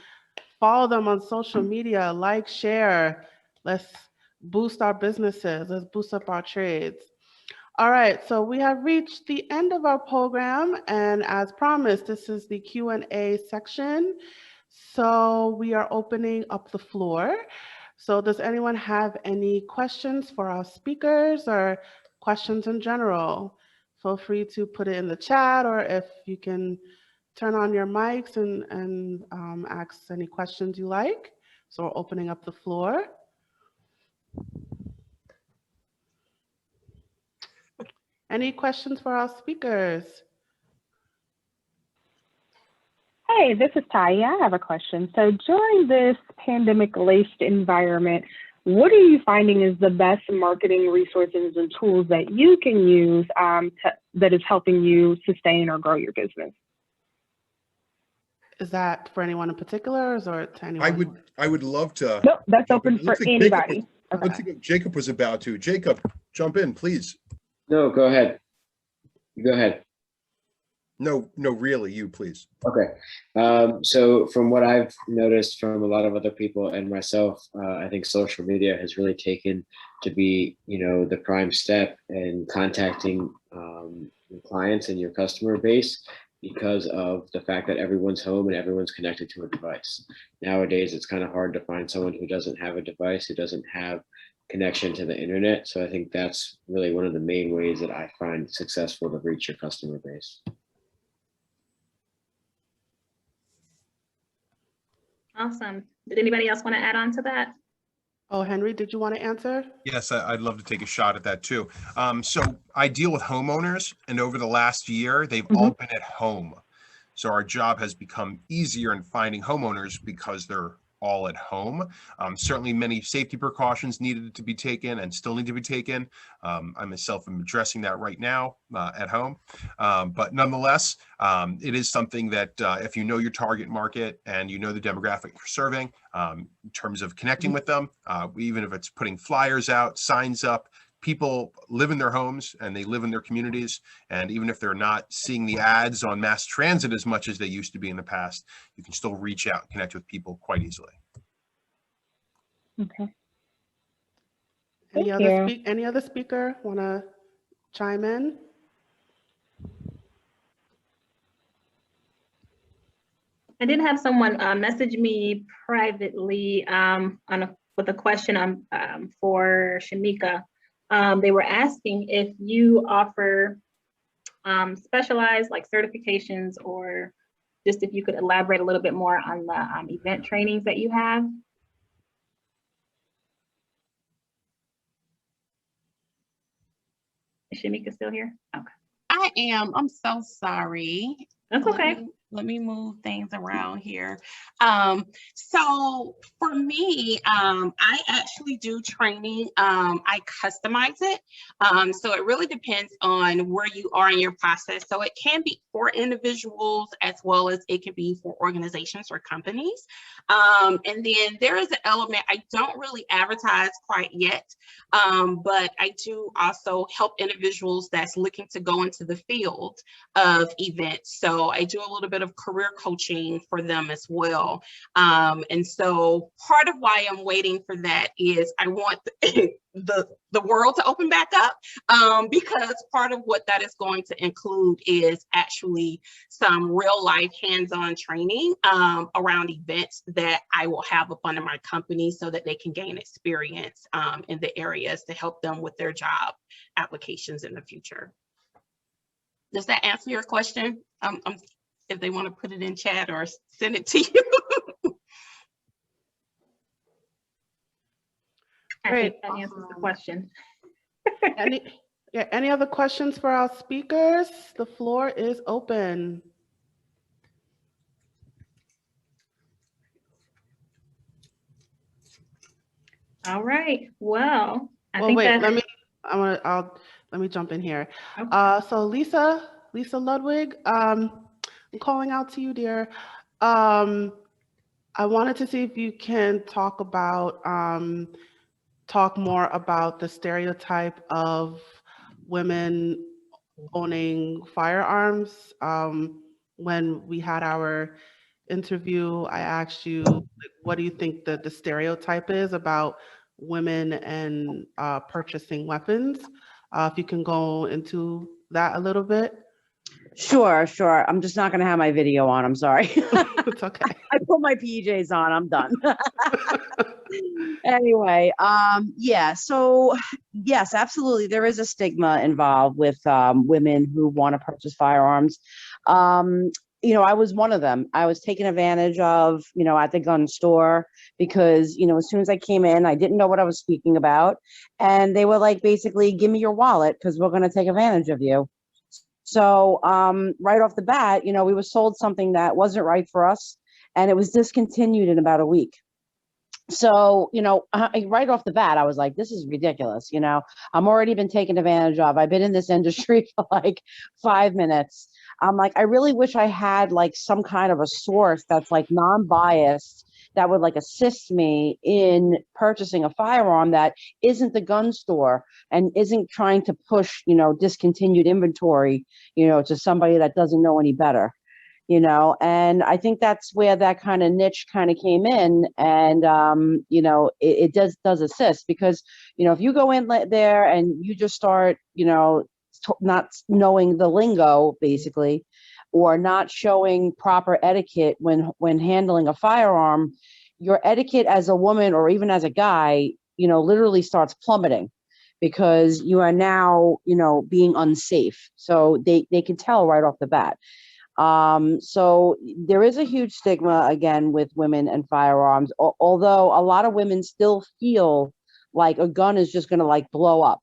Speaker 2: follow them on social media, like, share. Let's boost our businesses. Let's boost up our trades. All right, so we have reached the end of our program, and as promised, this is the Q&A section. So we are opening up the floor. So does anyone have any questions for our speakers or questions in general? Feel free to put it in the chat, or if you can turn on your mics and ask any questions you like. So we're opening up the floor. Any questions for our speakers?
Speaker 9: Hey, this is Taya. I have a question. So during this pandemic-laced environment, what are you finding is the best marketing resources and tools that you can use that is helping you sustain or grow your business?
Speaker 2: Is that for anyone in particular, or to anyone?
Speaker 8: I would love to.
Speaker 9: Nope, that's open for anybody.
Speaker 8: Looks like Jacob was about to. Jacob, jump in, please.
Speaker 5: No, go ahead. Go ahead.
Speaker 8: No, really, you please.
Speaker 5: Okay. So from what I've noticed from a lot of other people and myself, I think social media has really taken to be, the prime step in contacting clients and your customer base, because of the fact that everyone's home and everyone's connected to a device. Nowadays, it's kind of hard to find someone who doesn't have a device, who doesn't have connection to the internet. So I think that's really one of the main ways that I find successful to reach your customer base.
Speaker 1: Awesome. Did anybody else want to add on to that?
Speaker 2: Oh, Henry, did you want to answer?
Speaker 8: Yes, I'd love to take a shot at that too. So I deal with homeowners, and over the last year, they've all been at home. So our job has become easier in finding homeowners because they're all at home. Certainly many safety precautions needed to be taken and still need to be taken. I myself am addressing that right now at home. But nonetheless, it is something that if you know your target market and you know the demographic you're serving, in terms of connecting with them, even if it's putting flyers out, signs up, people live in their homes and they live in their communities. And even if they're not seeing the ads on mass transit as much as they used to be in the past, you can still reach out and connect with people quite easily.
Speaker 9: Okay.
Speaker 2: Any other speaker want to chime in?
Speaker 1: I did have someone message me privately with a question for Shameka. They were asking if you offer specialized like certifications, or just if you could elaborate a little bit more on the event trainings that you have. Is Shameka still here? Okay.
Speaker 7: I am. I'm so sorry.
Speaker 1: That's okay.
Speaker 7: Let me move things around here. So for me, I actually do training. I customize it. So it really depends on where you are in your process. So it can be for individuals as well as it can be for organizations or companies. And then there is an element I don't really advertise quite yet, but I do also help individuals that's looking to go into the field of events. So I do a little bit of career coaching for them as well. And so part of why I'm waiting for that is I want the world to open back up, because part of what that is going to include is actually some real life hands-on training around events that I will have up under my company so that they can gain experience in the areas to help them with their job applications in the future. Does that answer your question? If they want to put it in chat or send it to you.
Speaker 1: I think that answers the question.
Speaker 2: Any other questions for our speakers? The floor is open.
Speaker 1: All right. Well, let me jump in here.
Speaker 2: Okay. So Lisa Ludwig, I'm calling out to you, dear. I wanted to see if you can talk more about the stereotype of women owning firearms. When we had our interview, I asked you, what do you think the stereotype is about women and purchasing weapons? If you can go into that a little bit.
Speaker 6: Sure. I'm just not going to have my video on. I'm sorry.
Speaker 2: It's okay.
Speaker 6: I put my PJs on. I'm done. Anyway, yeah. So yes, absolutely. There is a stigma involved with women who want to purchase firearms. I was one of them. I was taken advantage of, at the gun store because, as soon as I came in, I didn't know what I was speaking about. And they were like, basically, give me your wallet because we're going to take advantage of you. So right off the bat, we were sold something that wasn't right for us, and it was discontinued in about a week. So, right off the bat, I was like, this is ridiculous. I'm already been taken advantage of. I've been in this industry for like 5 minutes. I'm like, I really wish I had like some kind of a source that's like non-biased that would like assist me in purchasing a firearm that isn't the gun store and isn't trying to push, discontinued inventory, to somebody that doesn't know any better. And I think that's where that kind of niche kind of came in. And, it does assist because, if you go in there and you just start, not knowing the lingo, basically, or not showing proper etiquette when handling a firearm, your etiquette as a woman or even as a guy, literally starts plummeting because you are now, being unsafe. So they can tell right off the bat. So there is a huge stigma again with women and firearms, although a lot of women still feel like a gun is just going to like blow up.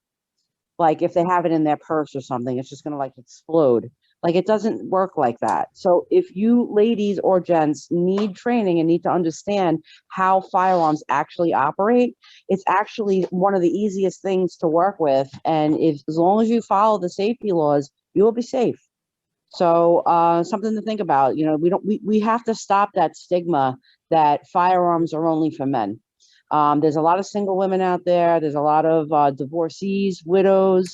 Speaker 6: Like if they have it in their purse or something, it's just going to like explode. Like it doesn't work like that. So if you ladies or gents need training and need to understand how firearms actually operate, it's actually one of the easiest things to work with. And if, as long as you follow the safety laws, you will be safe. So something to think about. You know, we have to stop that stigma that firearms are only for men. There's a lot of single women out there. There's a lot of divorcees, widows,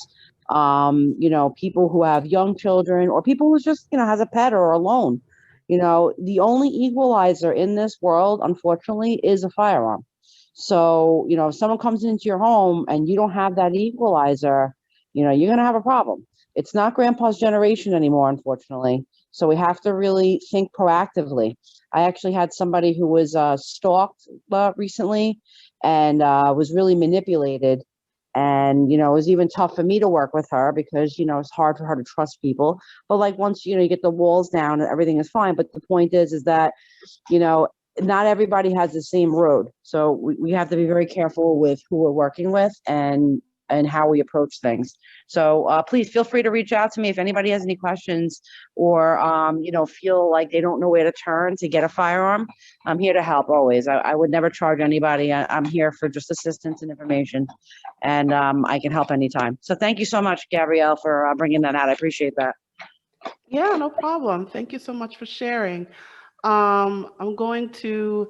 Speaker 6: you know, people who have young children, or people who just, you know, has a pet or alone. You know, the only equalizer in this world, unfortunately, is a firearm. So, you know, if someone comes into your home and you don't have that equalizer, you know, you're going to have a problem. It's not grandpa's generation anymore, unfortunately. So we have to really think proactively. I actually had somebody who was stalked recently and was really manipulated. And, you know, it was even tough for me to work with her because, you know, it's hard for her to trust people. But like once, you know, you get the walls down and everything is fine. But the point is that, you know, not everybody has the same road. So we have to be very careful with who we're working with and how we approach things. So please feel free to reach out to me if anybody has any questions or, you know, feel like they don't know where to turn to get a firearm. I'm here to help always. I would never charge anybody. I'm here for just assistance and information, and I can help anytime. So thank you so much, Gabrielle, for bringing that out. I appreciate that.
Speaker 2: Yeah, no problem. Thank you so much for sharing. I'm going to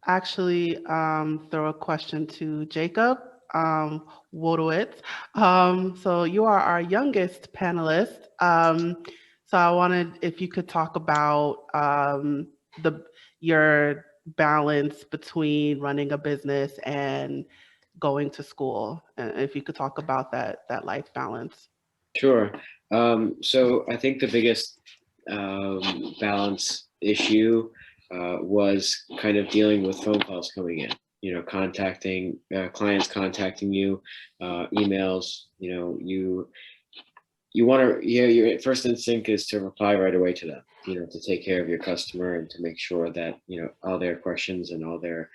Speaker 2: actually throw a question to Jacob Wojotowicz. So you are our youngest panelist. So I wanted if you could talk about your balance between running a business and going to school, and if you could talk about that life balance.
Speaker 5: Sure. So I think the biggest balance issue was kind of dealing with phone calls coming in, you know, contacting clients, contacting you, emails, you know, you want to, your first instinct is to reply right away to them, you know, to take care of your customer and to make sure that, you know, all their questions and all their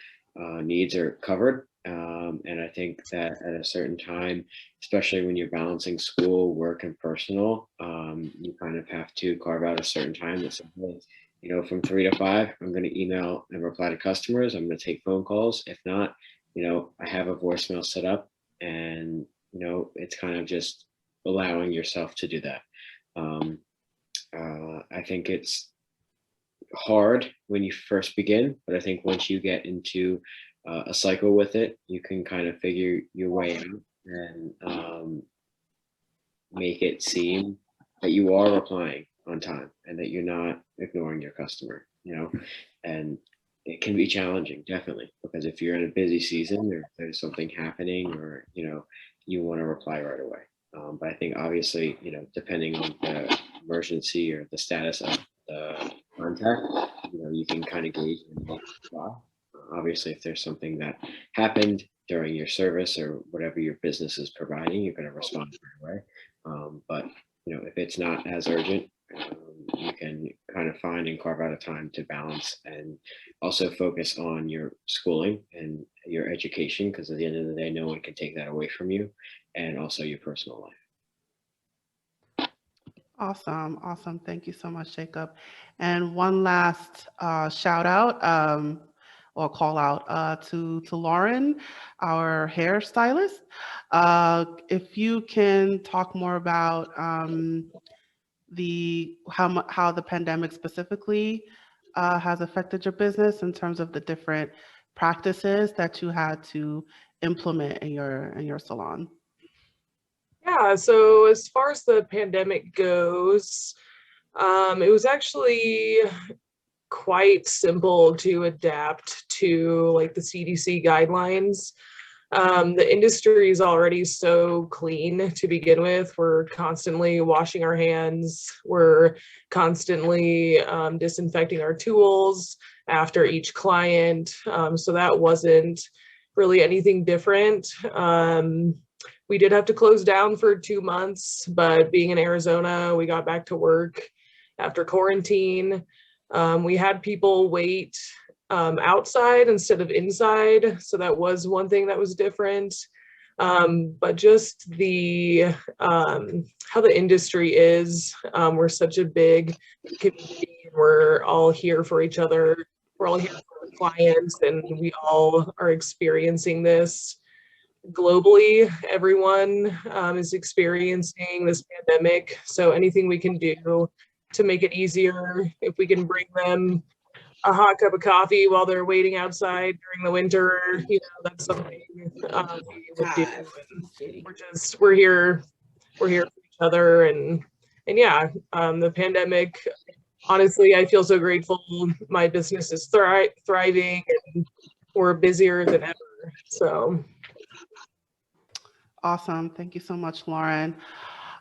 Speaker 5: needs are covered. And I think that at a certain time, especially when you're balancing school, work, and personal, you kind of have to carve out a certain time that says, you know, from 3 to 5, I'm going to email and reply to customers. I'm going to take phone calls. If not, you know, I have a voicemail set up, and, you know, it's kind of just allowing yourself to do that. I think it's hard when you first begin, but I think once you get into a cycle with it, you can kind of figure your way out and make it seem that you are replying on time and that you're not ignoring your customer, you know. And it can be challenging, definitely, because if you're in a busy season or there's something happening, or, you know, you want to reply right away. But I think obviously, you know, depending on the emergency or the status of the contact, you know, you can kind of gauge and reply. Obviously, if there's something that happened during your service or whatever your business is providing, you're going to respond right away. But, you know, if it's not as urgent, you can kind of find and carve out a time to balance and also focus on your schooling and your education, because at the end of the day, no one can take that away from you, and also your personal life.
Speaker 2: Awesome. Awesome. Thank you so much, Jacob. And one last shout out or call out to Lauren, our hairstylist. If you can talk more about how the pandemic specifically has affected your business in terms of the different practices that you had to implement in your salon.
Speaker 4: Yeah, so as far as the pandemic goes, it was actually quite simple to adapt to like the CDC guidelines. The industry is already so clean to begin with. We're constantly washing our hands. We're constantly disinfecting our tools after each client. So that wasn't really anything different. We did have to close down for 2 months, but being in Arizona, we got back to work after quarantine. We had people wait outside instead of inside. So that was one thing that was different. But just the how the industry is, we're such a big community. We're all here for each other. We're all here for our clients, and we all are experiencing this globally. Everyone is experiencing this pandemic. So anything we can do to make it easier, if we can bring them a hot cup of coffee while they're waiting outside during the winter, you know, that's something we would do. And we're here for each other, and yeah, the pandemic, honestly, I feel so grateful. My business is thriving, and we're busier than ever. So
Speaker 2: Awesome. Thank you so much, Lauren.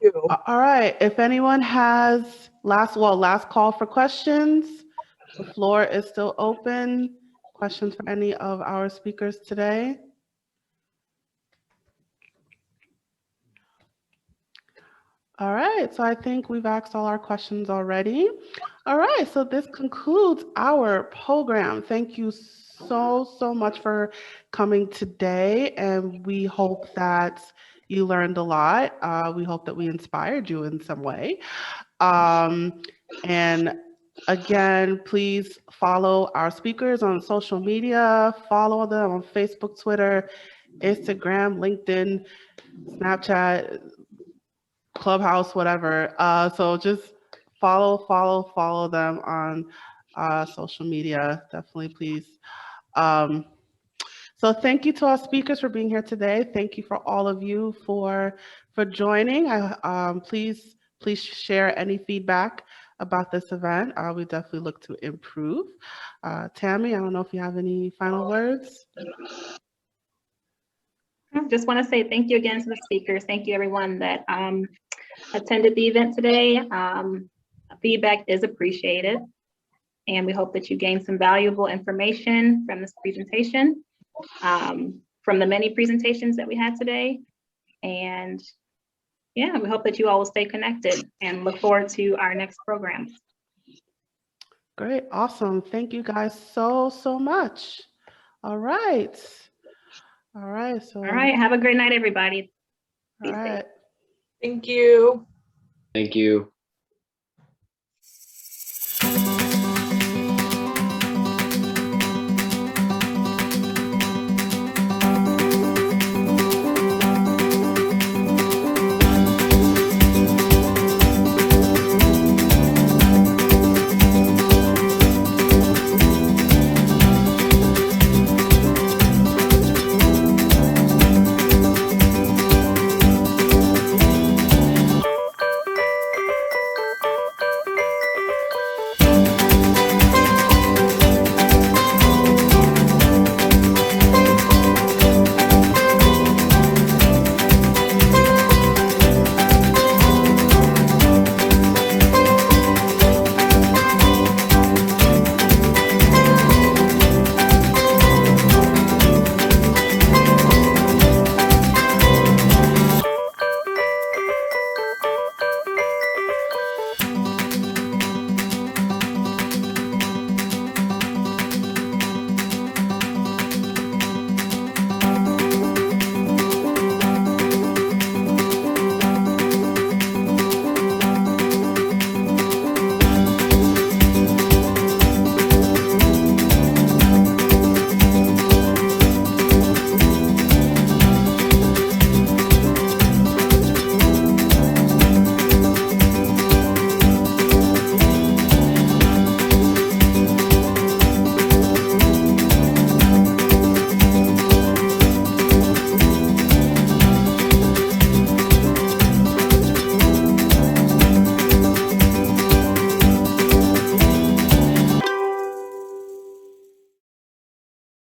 Speaker 4: thank you.
Speaker 2: All right. If anyone has last call for questions, the floor is still open. Questions for any of our speakers today? All right, so I think we've asked all our questions already. All right, so this concludes our program. Thank you so much for coming today, and we hope that you learned a lot. We hope that we inspired you in some way. And again, please follow our speakers on social media. Follow them on Facebook, Twitter, Instagram, LinkedIn, Snapchat, Clubhouse, whatever. So just follow them on social media. Definitely, please. So thank you to our speakers for being here today. Thank you for all of you for joining. Please share any feedback about this event. We definitely look to improve. Tammy, I don't know if you have any final words.
Speaker 1: I just want to say thank you again to the speakers. Thank you everyone that attended the event today. Feedback is appreciated, and we hope that you gained some valuable information from this presentation, from the many presentations that we had today. And yeah, we hope that you all will stay connected and look forward to our next programs.
Speaker 2: Great, awesome. Thank you guys so much. All right. All right. Have
Speaker 1: a great night, everybody.
Speaker 2: All right.
Speaker 4: Thank you.
Speaker 5: Thank you.